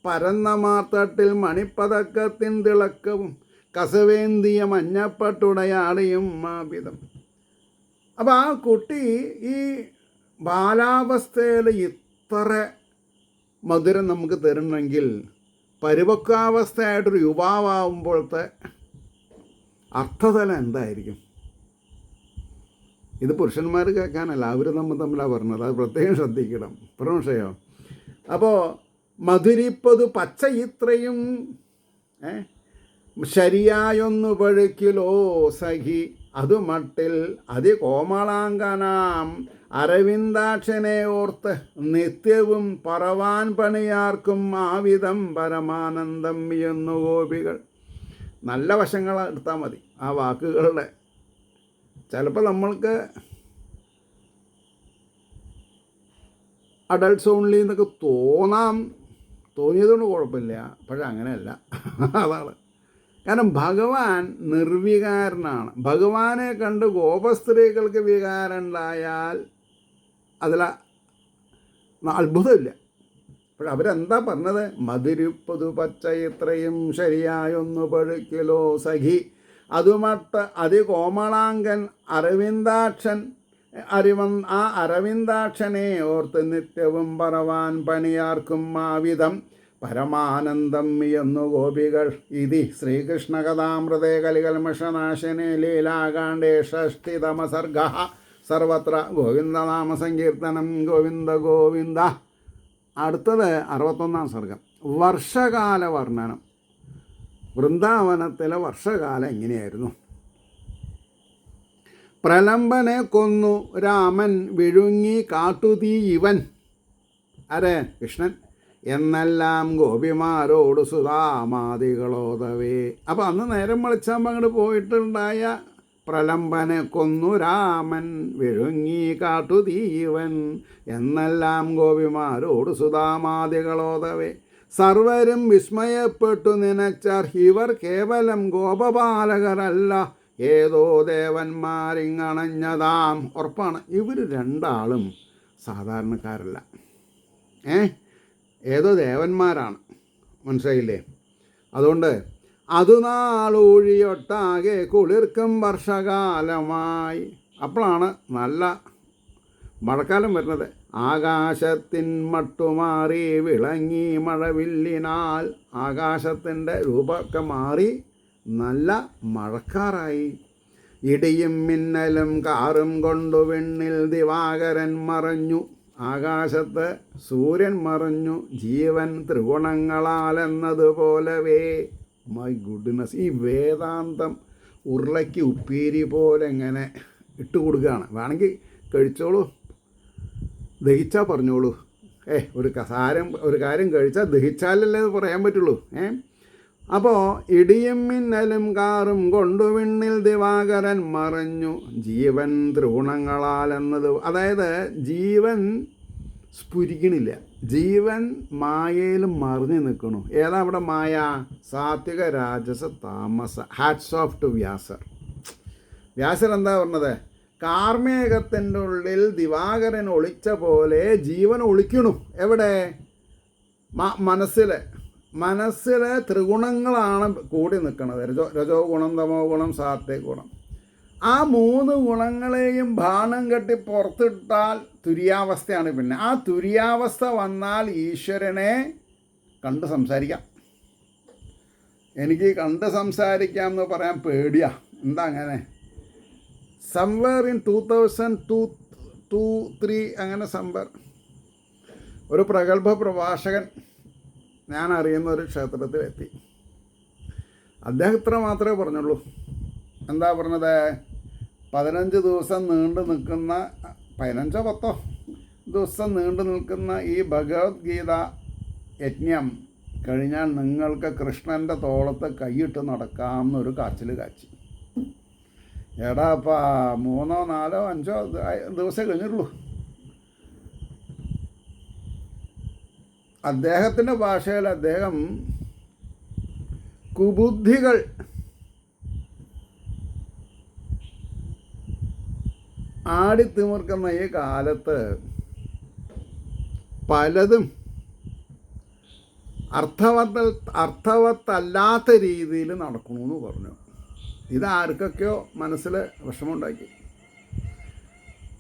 പരന്നമാർത്തട്ടിൽ മണിപ്പതക്കത്തിൻ തിളക്കവും കസവേന്തിയ മഞ്ഞപ്പട്ടുടയാടയും മാപിതം. അപ്പം ആ കുട്ടി ഈ ബാലാവസ്ഥയിൽ ഇത്ര മധുരം നമുക്ക് തരണമെങ്കിൽ പരിപക്വാവസ്ഥയായിട്ടൊരു യുവാവുമ്പോഴത്തെ അർത്ഥതലം എന്തായിരിക്കും? ഇത് പുരുഷന്മാർ കേൾക്കാനല്ല, അവർ തമ്മിലാണ് പറഞ്ഞത്. അത് പ്രത്യേകം ശ്രദ്ധിക്കണം. പ്രമോഷയോ. അപ്പോൾ മധുരിപ്പതു പച്ച ഇത്രയും ശരിയായൊന്നു പഴുക്കിലോ സഖി. അതു മട്ടിൽ അതികോമളാങ്കനാം അരവിന്ദാക്ഷനെ ഓർത്ത് നിത്യവും പറവാൻ പണിയാർക്കും ആവിധം പരമാനന്ദം എന്നു ഗോപികൾ. നല്ല വശങ്ങൾ എടുത്താൽ മതി ആ വാക്കുകളുടെ. ചിലപ്പോൾ നമ്മൾക്ക് അഡൾട്ട്സ് ഓൺലി എന്നൊക്കെ തോന്നിയതുകൊണ്ട് കുഴപ്പമില്ല. പക്ഷെ അങ്ങനെയല്ല. അതാണ് കാരണം ഭഗവാൻ നിർവികാരനാണ്. ഭഗവാനെ കണ്ട് ഗോപസ്ത്രീകൾക്ക് വികാരം ഉണ്ടായാൽ അതിൽ അത്ഭുതമില്ല. പക്ഷെ അവരെന്താ പറഞ്ഞത്? മധുരിപ്പതു പച്ച ഇത്രയും ശരിയായൊന്നു പഴുക്കിലോ സഖി. അതുമട്ട് അതികോമളാങ്കൻ അരവിന്ദാക്ഷൻ ആ അരവിന്ദാക്ഷനെ ഓർത്ത് നിത്യവും പറവാൻ പണിയാർക്കും ആവിധം പരമാനന്ദം എന്നു ഗോപികൾ. ഇതി ശ്രീകൃഷ്ണകഥാമൃതേ കലികൽമഷനാശിനേ ലീലാകാണ്ഡേ ഷഷ്ടിതമസർഗ. സർവത്ര ഗോവിന്ദനാമസങ്കീർത്തനം. ഗോവിന്ദ ഗോവിന്ദ. അടുത്തത് 61-ാം സർഗം. വർഷകാല വർണ്ണനം. വൃന്ദാവനത്തിലെ വർഷകാലം എങ്ങനെയായിരുന്നു? പ്രലംബനെ കൊന്നു രാമൻ വിഴുങ്ങി കാട്ടുതീ ഇവൻ. ആരെ? കൃഷ്ണൻ. എന്നെല്ലാം ഗോപിമാരോട് സുധാമാദികളോതവേ. അപ്പം അന്ന് നേരം വെളിച്ചാകുമ്പോൾ അങ്ങോട്ട് പോയിട്ടുണ്ടായ പ്രലംബനെ കൊന്നു രാമൻ വിഴുങ്ങി കാട്ടുതീവൻ എന്നെല്ലാം ഗോപിമാരോട് സുധാമാദികളോതവേ. സർവരും വിസ്മയപ്പെട്ടു നനച്ചാർ ഇവർ കേവലം ഗോപപാലകരല്ല, ഏതോ ദേവന്മാരിങ്ങണഞ്ഞതാം. ഉറപ്പാണ് ഇവർ രണ്ടാളും സാധാരണക്കാരല്ല. ഏതോ ദേവന്മാരാണ്. മനസ്സിലായില്ലേ? അതുകൊണ്ട് അതുനാളൊഴിയൊട്ടാകെ കുളിർക്കും വർഷകാലമായി. അപ്പോഴാണ് നല്ല മഴക്കാലം വരുന്നത്. ആകാശത്തിൻ മട്ടുമാറി വിളങ്ങി മഴവില്ലിനാൽ. ആകാശത്തിൻ്റെ രൂപമൊക്കെ മാറി നല്ല മഴക്കാറായി. ഇടിയും മിന്നലും കാറും കൊണ്ടു വിണ്ണിൽ ദിവാകരൻ മറഞ്ഞു. ആകാശത്ത് സൂര്യൻ മറഞ്ഞു. ജീവൻ ത്രിഗുണങ്ങളാലെന്നതുപോലവേ. മൈ ഗുഡ്നസ്, ഈ വേദാന്തം ഉരുളയ്ക്ക് ഉപ്പേരി പോലെ ഇങ്ങനെ ഇട്ട് കൊടുക്കുകയാണ്. വേണമെങ്കിൽ കഴിച്ചോളൂ, ദഹിച്ചാൽ പറഞ്ഞോളൂ. ഒരു കാര്യം കഴിച്ചാൽ ദഹിച്ചാലല്ലേ അത് പറയാൻ പറ്റുള്ളൂ. അപ്പോൾ ഇടിയും മിന്നലും കാറും കൊണ്ടു വിണ്ണിൽ ദിവാകരൻ മറഞ്ഞു ജീവൻ ത്രിഗുണങ്ങളാൽ എന്നത്. അതായത് ജീവൻ സ്ഫുരിക്കണില്ല, ജീവൻ മായയിൽ മറിഞ്ഞു നിൽക്കണു. ഏതാ അവിടെ മായ? സാത്വിക, രാജസ, താമസ. Hats off to Vyasar. Vyasar എന്താ പറഞ്ഞത്? കാർമേഘത്തിൻ്റെ ഉള്ളിൽ ദിവാകരൻ ഒളിച്ച പോലെ ജീവൻ ഒളിക്കണു. എവിടെ? മനസ്സിൽ ത്രിഗുണങ്ങളാണ് കൂടി നിൽക്കുന്നത്. രജോ ഗുണം, തമോ ഗുണം, സാത്വിക ഗുണം. ആ 3 ഗുണങ്ങളെയും ബാണം കെട്ടി പുറത്തിട്ടാൽ തുര്യാവസ്ഥയാണ്. പിന്നെ ആ തുര്യാവസ്ഥ വന്നാൽ ഈശ്വരനെ കണ്ട് സംസാരിക്കാം. എനിക്ക് കണ്ട് സംസാരിക്കാം എന്ന് പറയാൻ പേടിയാ. എന്താ അങ്ങനെ? സംവെയർ ഇൻ 2002-3 അങ്ങനെ ഒരു പ്രഗത്ഭ പ്രഭാഷകൻ ഞാൻ അറിയുന്ന ഒരു ക്ഷേത്രത്തിലെത്തി. അദ്ദേഹം ഇത്ര മാത്രമേ പറഞ്ഞുള്ളൂ. എന്താ പറഞ്ഞത്? 15 ദിവസം നീണ്ടു നിൽക്കുന്ന 15-10 ദിവസം നീണ്ടു നിൽക്കുന്ന ഈ ഭഗവത്ഗീത യജ്ഞം കഴിഞ്ഞാൽ നിങ്ങൾക്ക് കൃഷ്ണൻ്റെ തോളത്ത് കൈയിട്ട് നടക്കാമെന്നൊരു കാച്ചിൽ കാച്ചി. എടാപ്പാ 3, 4, 5 ദിവസമേ കഴിഞ്ഞിട്ടുള്ളൂ. അദ്ദേഹത്തിൻ്റെ ഭാഷയിൽ അദ്ദേഹം കുബുദ്ധികൾ ആടിത്തിമിർക്കുന്ന ഈ കാലത്ത് പലതും അർത്ഥവത്തല്ലാത്ത രീതിയിൽ നടക്കണമെന്ന് പറഞ്ഞു. ഇതാർക്കൊക്കെയോ മനസ്സിൽ വിഷമമുണ്ടാക്കി.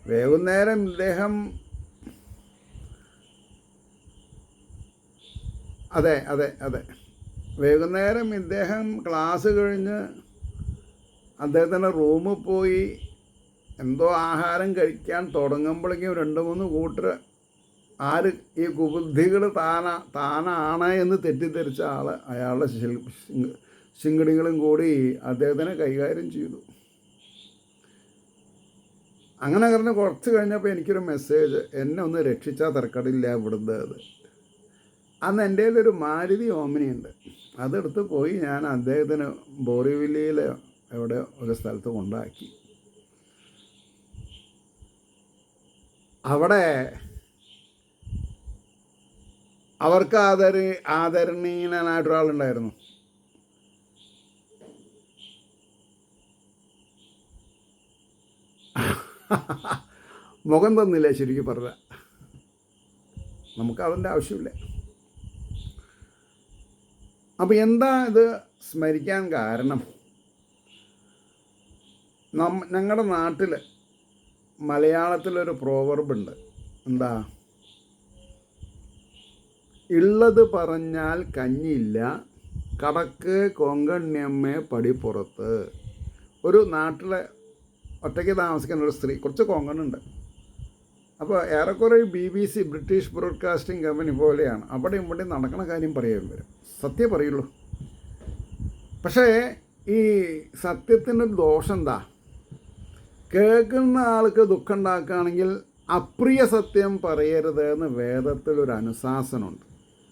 വൈകുന്നേരം ഇദ്ദേഹം അതെ വൈകുന്നേരം ഇദ്ദേഹം ക്ലാസ് കഴിഞ്ഞ് അദ്ദേഹത്തിൻ്റെ റൂമിൽ പോയി എന്തോ ആഹാരം കഴിക്കാൻ തുടങ്ങുമ്പോഴേക്കും 2-3 കൂട്ടർ ഈ കുബുദ്ധികൾ താനാണ് എന്ന് തെറ്റിദ്ധരിച്ച അയാളുടെ ശിങ്കിടികളും കൂടി അദ്ദേഹത്തിനെ കൈകാര്യം ചെയ്തു. അങ്ങനെ പറഞ്ഞ് കുറച്ച് കഴിഞ്ഞപ്പോൾ എനിക്കൊരു മെസ്സേജ്, എന്നെ ഒന്ന് രക്ഷിച്ചാൽ തിരക്കടില്ല ഇവിടുന്ന്. അന്ന് എൻ്റെ കയ്യിലൊരു മാരുതി ഓമിനിയുണ്ട്. അതെടുത്ത് പോയി ഞാൻ അദ്ദേഹത്തിന് ബോറിവില്ലയിൽ എവിടെ ഒരു സ്ഥലത്ത് കൊണ്ടാക്കി. അവിടെ അവർക്ക് ആദരണീയനായിട്ടൊരാളുണ്ടായിരുന്നു. മുഖം തന്നില്ല ശരിക്കും പറഞ്ഞ. നമുക്ക് അതിൻ്റെ ആവശ്യമില്ല. അപ്പം എന്താ ഇത് സ്മരിക്കാൻ കാരണം? ഞങ്ങളുടെ നാട്ടിൽ മലയാളത്തിലൊരു പ്രോവർബുണ്ട്. എന്താ? ഉള്ളത് പറഞ്ഞാൽ കഞ്ഞിയില്ല, കടക്ക് കൊങ്കണ്യമ്മേ പടിപ്പുറത്ത്. ഒരു നാട്ടിലെ ഒറ്റയ്ക്ക് താമസിക്കുന്ന ഒരു സ്ത്രീ, കുറച്ച് കൊങ്കണുണ്ട്. അപ്പോൾ ഏറെക്കുറെ BBC ബ്രിട്ടീഷ് ബ്രോഡ്കാസ്റ്റിംഗ് കമ്പനി പോലെയാണ്. അവിടെ ഇവിടെ നടക്കുന്ന കാര്യം പറയാൻ വരും, സത്യം പറയുള്ളൂ. പക്ഷേ ഈ സത്യത്തിൻ്റെ ദോഷം എന്താ? കേൾക്കുന്ന ആൾക്ക് ദുഃഖം ഉണ്ടാക്കുകയാണെങ്കിൽ അപ്രിയ സത്യം പറയരുത് എന്ന് വേദത്തിലൊരു അനുശാസനമുണ്ട്,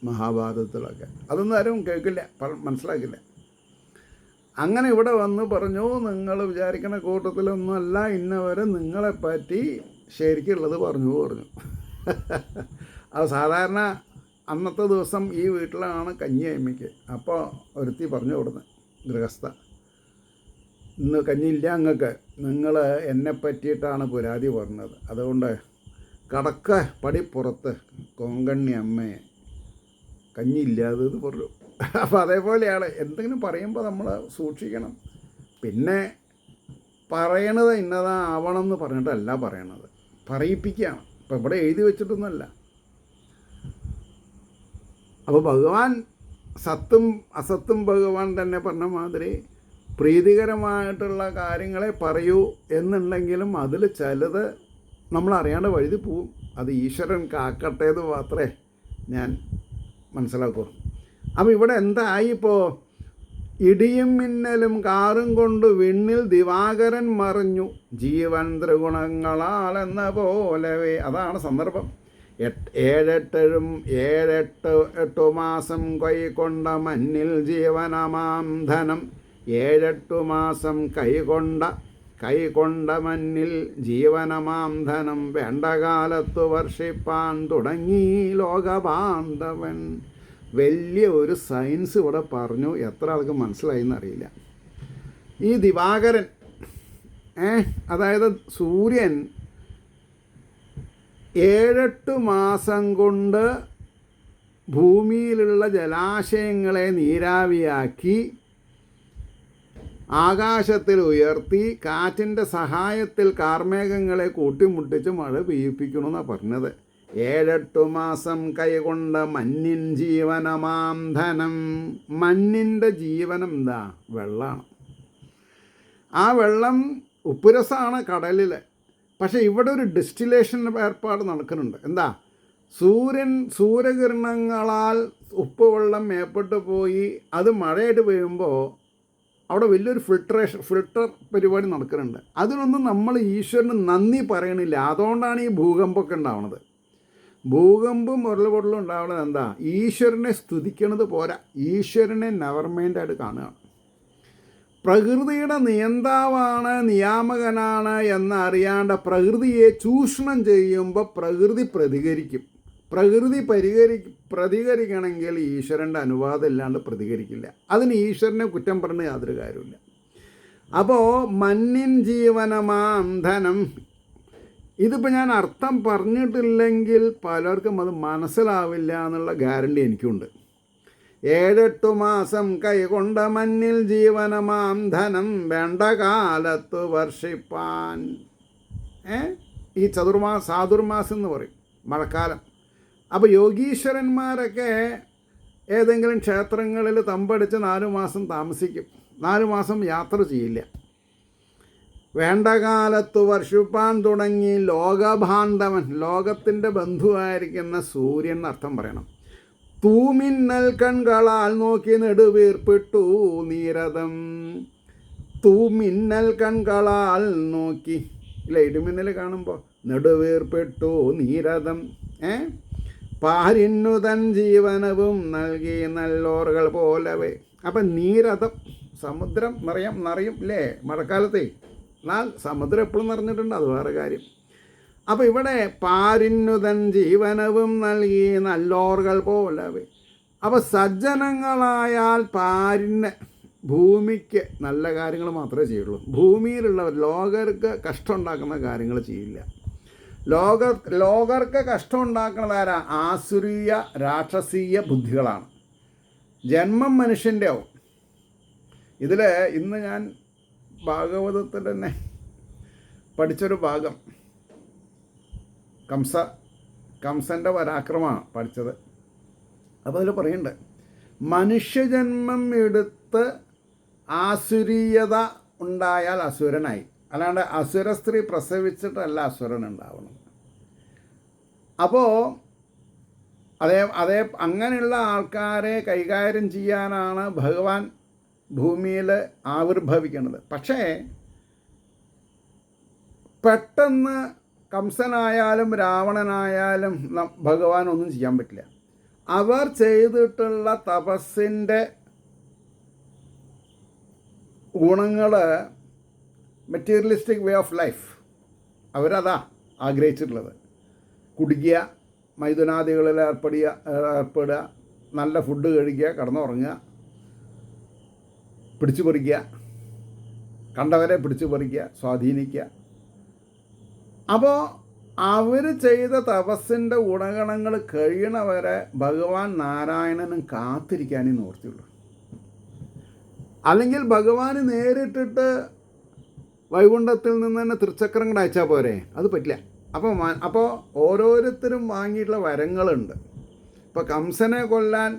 മഹാഭാരതത്തിലൊക്കെ. അതൊന്നും ആരും കേൾക്കില്ല, മനസ്സിലാക്കില്ല. അങ്ങനെ ഇവിടെ വന്ന് പറഞ്ഞു, നിങ്ങൾ വിചാരിക്കുന്ന കൂട്ടത്തിലൊന്നുമല്ല, ഇന്നവരെ നിങ്ങളെപ്പറ്റി ശരിക്കുള്ളത് പറഞ്ഞു. അത് സാധാരണ അന്നത്തെ ദിവസം ഈ വീട്ടിലാണ് കഞ്ഞി അമ്മയ്ക്ക്. അപ്പോൾ ഒരുത്തി പറഞ്ഞു കൊടുന്ന്, ഗൃഹസ്ഥ, ഇന്ന് കഞ്ഞിയില്ല അങ്ങക്ക്, നിങ്ങൾ എന്നെ പറ്റിയിട്ടാണ് പുരാതി പറഞ്ഞത്, അതുകൊണ്ട് കടക്ക പടിപ്പുറത്ത് കൊങ്കണ്ണി അമ്മയെ കഞ്ഞിയില്ലാതെ ഇത് പറഞ്ഞു. അപ്പോൾ അതേപോലെയാണ് എന്തെങ്കിലും പറയുമ്പോൾ നമ്മൾ സൂക്ഷിക്കണം. പിന്നെ പറയണത് ഇന്നതാവണം എന്ന് പറഞ്ഞിട്ടല്ല പറയണത്, പറയിപ്പിക്കുകയാണ്. ഇപ്പം ഇവിടെ എഴുതി വെച്ചിട്ടൊന്നുമല്ല. അപ്പോൾ ഭഗവാൻ സത്തും അസത്തും ഭഗവാൻ തന്നെ പറഞ്ഞ മാതിരി പ്രീതികരമായിട്ടുള്ള കാര്യങ്ങളെ പറയൂ എന്നുണ്ടെങ്കിലും അതിൽ ചിലത് നമ്മൾ അറിയാണ്ട് വഴുതി പോവും. അത് ഈശ്വരൻ കാക്കട്ടെ എന്ന് മാത്രമേ ഞാൻ മനസ്സിലാക്കൂ. അപ്പോൾ ഇവിടെ എന്തായി? ഇപ്പോൾ ഇടിയും മിന്നലും കാറും കൊണ്ട് വിണ്ണിൽ ദിവാകരൻ മറിഞ്ഞു ജീവൻ ത്രിഗുണങ്ങളാൽ എന്ന പോലവേ. അതാണ് സന്ദർഭം. എട്ടു മാസം കൈകൊണ്ട മഞ്ഞിൽ ജീവനമാം ധനം. 7-8 മാസം കൈകൊണ്ട മഞ്ഞിൽ ജീവനമാം ധനം. വേണ്ട കാലത്തു വർഷിപ്പാൻ തുടങ്ങി ലോകബാന്ധവൻ. വലിയ ഒരു സയൻസ് ഇവിടെ പറഞ്ഞു. എത്ര ആൾക്ക് മനസ്സിലായി എന്നറിയില്ല. ഈ ദിവാകരൻ അതായത് സൂര്യൻ 7-8 മാസം കൊണ്ട് ഭൂമിയിലുള്ള ജലാശയങ്ങളെ നീരാവിയാക്കി ആകാശത്തിൽ ഉയർത്തി കാറ്റിൻ്റെ സഹായത്തിൽ കാർമേഘങ്ങളെ കൂട്ടിമുട്ടിച്ച് മഴ പെയ്യിപ്പിക്കണമെന്നാണ് പറഞ്ഞത്. 7-8 മാസം കൈകൊണ്ട മഞ്ഞിൻ ജീവനമാം ധനം. മഞ്ഞിൻ്റെ ജീവനം എന്താ? വെള്ളമാണ്. ആ വെള്ളം ഉപ്പുരസമാണ് കടലിൽ. പക്ഷേ ഇവിടെ ഒരു ഡിസ്റ്റിലേഷൻ ഏർപ്പാട് നടക്കുന്നുണ്ട്. എന്താ? സൂര്യകിരണങ്ങളാൽ ഉപ്പുവെള്ളം മേപ്പെട്ട് പോയി അത് മഴയായിട്ട് പെയ്യുമ്പോൾ അവിടെ വലിയൊരു ഫിൽട്ടർ പരിപാടി നടക്കുന്നുണ്ട്. അതിനൊന്നും നമ്മൾ ഈശ്വരന് നന്ദി പറയണില്ല. അതുകൊണ്ടാണ് ഈ ഭൂകമ്പമൊക്കെ ഉണ്ടാവുന്നത്. ഭൂകമ്പും ഉരുൾപൊട്ടലും ഉണ്ടാവുന്നത് എന്താ? ഈശ്വരനെ സ്തുതിക്കണത് പോരാ, ഈശ്വരനെ നെവർമൈൻഡായിട്ട് കാണുകയാണ്. പ്രകൃതിയുടെ നിയന്താവാണ്, നിയാമകനാണ് എന്നറിയാണ്ട് പ്രകൃതിയെ ചൂഷണം ചെയ്യുമ്പോൾ പ്രകൃതി പ്രതികരിക്കും. പ്രകൃതി പ്രതികരിക്കണമെങ്കിൽ ഈശ്വരൻ്റെ അനുവാദം ഇല്ലാണ്ട് പ്രതികരിക്കില്ല. അതിന് ഈശ്വരനെ കുറ്റം പറഞ്ഞ് യാതൊരു കാര്യമില്ല. അപ്പോൾ മഞ്ഞിൻ ജീവനമാം ധനം. ഇതിപ്പോൾ ഞാൻ അർത്ഥം പറഞ്ഞിട്ടില്ലെങ്കിൽ പലർക്കും അത് മനസ്സിലാവില്ല എന്നുള്ള ഗ്യാരണ്ടി എനിക്കുണ്ട്. 7-8 മാസം കൈകൊണ്ട മഞ്ഞിൽ ജീവനമാം ധനം. വേണ്ട കാലത്ത് വർഷിപ്പാൻ. ഈ ചാതുർമാസം എന്ന് പറയും, മഴക്കാലം. അപ്പോൾ യോഗീശ്വരന്മാരൊക്കെ ഏതെങ്കിലും ക്ഷേത്രങ്ങളിൽ തമ്പടിച്ച് 4 മാസം താമസിക്കും. 4 മാസം യാത്ര ചെയ്യില്ല. വേണ്ട കാലത്ത് വർഷിപ്പാൻ തുടങ്ങി ലോകബാന്ധവൻ. ലോകത്തിൻ്റെ ബന്ധുവായിരിക്കുന്ന സൂര്യൻ അർത്ഥം പറയണം. തൂമിന്നൽ കൺകളാൽ നോക്കി നെടുവീർപ്പിട്ടു നീരഥം. തൂമിന്നൽ കൺകളാൽ നോക്കി, ഇല്ല ഇടിമിന്നൽ കാണുമ്പോൾ നെടുവീർപ്പിട്ടു നീരഥം. പാരിന്നു തൻ ജീവനവും നൽകി നല്ലോറുകൾ പോലവേ. അപ്പം നീരഥം, സമുദ്രം നിറയും ഇല്ലേ മഴക്കാലത്തെ. എന്നാൽ സമുദ്രം എപ്പോഴും നിറഞ്ഞിട്ടുണ്ട്, അത് വേറെ കാര്യം. അപ്പോൾ ഇവിടെ പാരിന്നു തൻ ജീവനവും നൽകി നല്ലോറുകൾ പോലവേ. അപ്പോൾ സജ്ജനങ്ങളായാൽ പാരിന്, ഭൂമിക്ക് നല്ല കാര്യങ്ങൾ മാത്രമേ ചെയ്യുള്ളൂ. ഭൂമിയിലുള്ളവർ ലോകർക്ക് കഷ്ടം ഉണ്ടാക്കുന്ന കാര്യങ്ങൾ ചെയ്യില്ല. ലോകർക്ക് കഷ്ടം ഉണ്ടാക്കുന്നത് ആരാ? ആസുരീയ രാക്ഷസീയ ബുദ്ധികളാണ്. ജന്മം മനുഷ്യൻ്റെ ആവും. ഇതിൽ ഇന്ന് ഞാൻ ഭാഗവതത്തിൽ തന്നെ പഠിച്ചൊരു ഭാഗം, കംസൻ്റെ പരാക്രമമാണ് പഠിച്ചത്. അപ്പോൾ അതിൽ പറയുന്നുണ്ട്, മനുഷ്യജന്മം എടുത്ത് ആസുരീയത ഉണ്ടായാൽ അസുരനായി. അല്ലാണ്ട് അസുര സ്ത്രീ പ്രസവിച്ചിട്ടല്ല അസുരൻ ഉണ്ടാവണം. അപ്പോൾ അതേ അങ്ങനെയുള്ള ആൾക്കാരെ കൈകാര്യം ചെയ്യാനാണ് ഭഗവാൻ ഭൂമിയിൽ ആവിർഭവിക്കുന്നത്. പക്ഷേ പെട്ടെന്ന് കംസനായാലും രാവണനായാലും ഭഗവാൻ ഒന്നും ചെയ്യാൻ പറ്റില്ല. അവർ ചെയ്തിട്ടുള്ള തപസ്സിൻ്റെ ഗുണങ്ങൾ, മെറ്റീരിയലിസ്റ്റിക് വേ ഓഫ് ലൈഫ്, അവരതാ ആഗ്രഹിച്ചിട്ടുള്ളത്. കുടിക്കുക, മൈഥുനാദികളിൽ ഏർപ്പെടുക, നല്ല ഫുഡ് കഴിക്കുക, കിടന്നുറങ്ങുക, പിടിച്ചു പറിക്കുക, കണ്ടവരെ പിടിച്ചു പറിക്കുക, സ്വാധീനിക്കുക. അപ്പോൾ അവർ ചെയ്ത തപസ്സിൻ്റെ ഗുണഗണങ്ങൾ കഴിയണവരെ ഭഗവാൻ നാരായണനും കാത്തിരിക്കാനേ നിവൃത്തിയുള്ളൂ. അല്ലെങ്കിൽ ഭഗവാന് നേരിട്ടിട്ട് വൈകുണ്ഠത്തിൽ നിന്ന് തന്നെ തൃച്ചക്രങ്ങൾ അയച്ചാൽ പോരെ? അത് പറ്റില്ല. അപ്പോൾ ഓരോരുത്തരും വാങ്ങിയിട്ടുള്ള വരങ്ങളുണ്ട്. ഇപ്പോൾ കംസനെ കൊല്ലാൻ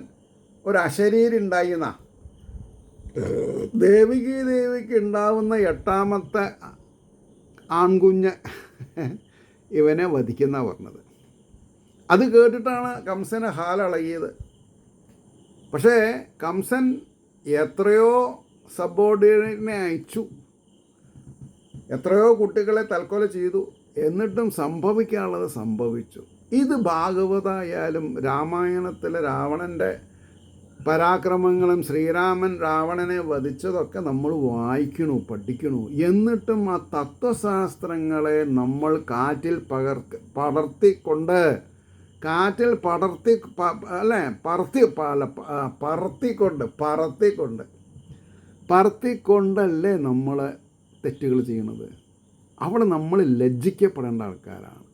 ഒരു അശരീരി ഉണ്ടായിരുന്ന ദേവിക്ക് ഉണ്ടാവുന്ന 8ാമത്തെ ആൺകുഞ്ഞ് ഇവനെ വധിക്കുന്ന പറഞ്ഞത്. അത് കേട്ടിട്ടാണ് കംസന് ഹാലളകിയത്. പക്ഷേ കംസൻ എത്രയോ സബോർഡിനെ അയച്ചു, എത്രയോ കുട്ടികളെ തൽക്കൊല ചെയ്തു, എന്നിട്ടും സംഭവിക്കാനുള്ളത് സംഭവിച്ചു. ഇത് ഭാഗവതായാലും രാമായണത്തിലെ രാവണൻ്റെ പരാക്രമങ്ങളും ശ്രീരാമൻ രാവണനെ വധിച്ചതൊക്കെ നമ്മൾ വായിക്കണു, പഠിക്കണു. എന്നിട്ടും ആ തത്വശാസ്ത്രങ്ങളെ നമ്മൾ കാറ്റിൽ പടർത്തിക്കൊണ്ട് പറത്തിക്കൊണ്ടല്ലേ നമ്മൾ തെറ്റുകൾ ചെയ്യണത്. അവിടെ നമ്മൾ ലജ്ജിക്കപ്പെടേണ്ട ആൾക്കാരാണ്.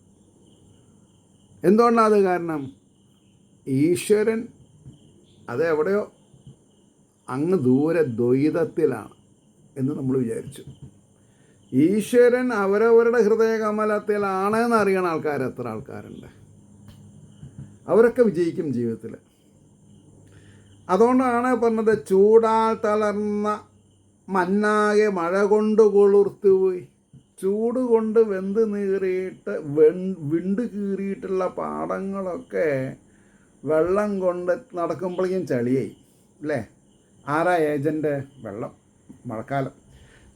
എന്തുകൊണ്ടാണ് അത് കാരണം? ഈശ്വരൻ അത് എവിടെയോ അങ്ങ് ദൂരെ ദ്വൈതത്തിലാണ് എന്ന് നമ്മൾ വിചാരിച്ചു. ഈശ്വരൻ അവരവരുടെ ഹൃദയകമലത്തിലാണ് എന്നറിയണ ആൾക്കാർ എത്ര ആൾക്കാരുണ്ട്? അവരൊക്കെ വിജയിക്കും ജീവിതത്തിൽ. അതുകൊണ്ടാണ് പറഞ്ഞത്, ചൂടാൽ തളർന്ന മണ്ണാകെ മഴ കൊണ്ട് കൊളുർത്തുപോയി. ചൂട് കൊണ്ട് വെന്ത് നീറിയിട്ട് വിണ്ട് കീറിയിട്ടുള്ള പാടങ്ങളൊക്കെ വെള്ളം കൊണ്ട് നടക്കുമ്പോഴേക്കും ചളിയായി അല്ലേ? ആരാ ഏജൻ്റ്? വെള്ളം. മഴക്കാലം.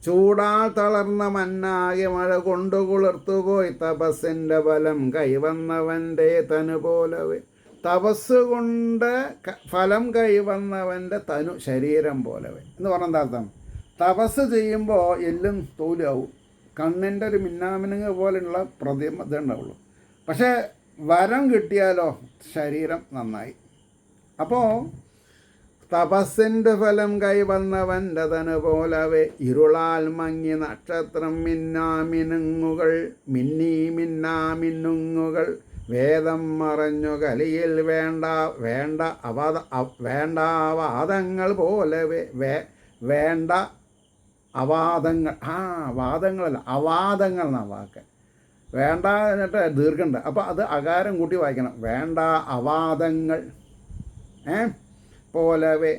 ചൂടാൽ തളർന്ന മണ്ണാകെ മഴ കൊണ്ട് കുളിർത്തുപോയി, തപസ്സിൻ്റെ ഫലം കൈവന്നവൻ്റെ തനു പോലവേ. തപസ് കൊണ്ട് ഫലം കൈവന്നവൻ്റെ തനു ശരീരം പോലവേ എന്ന് പറഞ്ഞ എന്താ അർത്ഥം? തപസ് ചെയ്യുമ്പോൾ എല്ലും തോലാവും, കണ്ണിൻ്റെ ഒരു മിന്നാമിനുങ്ങ് പോലെയുള്ള ഇതേ ഉണ്ടാവുള്ളൂ. പക്ഷേ വരം കിട്ടിയാലോ ശരീരം നന്നായി. അപ്പോൾ തപസ്സിൻ്റെ ഫലം കൈവന്നവൻ്റെ തനു പോലവേ, ഇരുളാൽ മങ്ങി നക്ഷത്രം മിന്നാമിന്നുങ്ങുകൾ വേദം മറഞ്ഞു കലിയിൽ വേണ്ട വാദങ്ങൾ പോലവേ. വേണ്ട അവാദങ്ങൾ, വാദങ്ങളല്ല അവാദങ്ങൾ എന്നാ വാക്ക്. വേണ്ട എന്നിട്ട് ദീർഘണ്ട, അപ്പോൾ അത് അകാരം കൂട്ടി വായിക്കണം. വേണ്ട അവാദങ്ങൾ പോലവേ.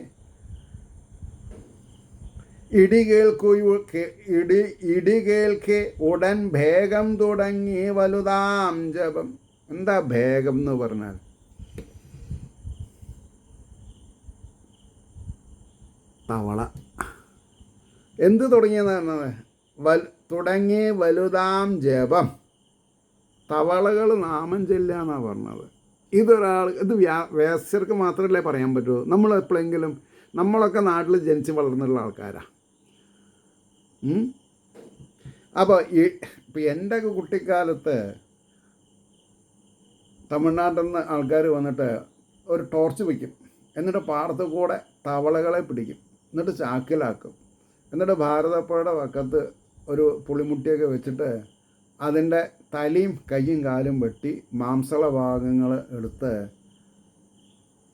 ഇടി കേൾക്കെ ഉടൻ ഭേഗം തുടങ്ങി വലുതാം ജപം. എന്താ ഭേഗം എന്ന് പറഞ്ഞാൽ? തവള. എന്ത് തുടങ്ങിയെന്നാണ്? തുടങ്ങി വലുതാം ജപം. തവളകൾ നാമം ചെല്ലുക എന്നാണ് പറഞ്ഞത്. ഇത് വേസ്യർക്ക് മാത്രമല്ലേ പറയാൻ പറ്റൂ. നമ്മൾ എപ്പോഴെങ്കിലും, നമ്മളൊക്കെ നാട്ടിൽ ജനിച്ച് വളർന്നുള്ള ആൾക്കാരാണ്. അപ്പോൾ ഇപ്പം എൻ്റെ കുട്ടിക്കാലത്ത് തമിഴ്നാട്ടിൽ നിന്ന് ആൾക്കാർ വന്നിട്ട് ഒരു ടോർച്ച് വയ്ക്കും, എന്നിട്ട് പാടത്ത് കൂടെ തവളകളെ പിടിക്കും, എന്നിട്ട് ചാക്കിലാക്കും, എന്നിട്ട് ഭാരതപ്പുഴയുടെ വക്കത്ത് ഒരു പുളിമുട്ടിയൊക്കെ വെച്ചിട്ട് അതിൻ്റെ തലയും കയ്യും കാലും വെട്ടി മാംസള ഭാഗങ്ങൾ എടുത്ത്,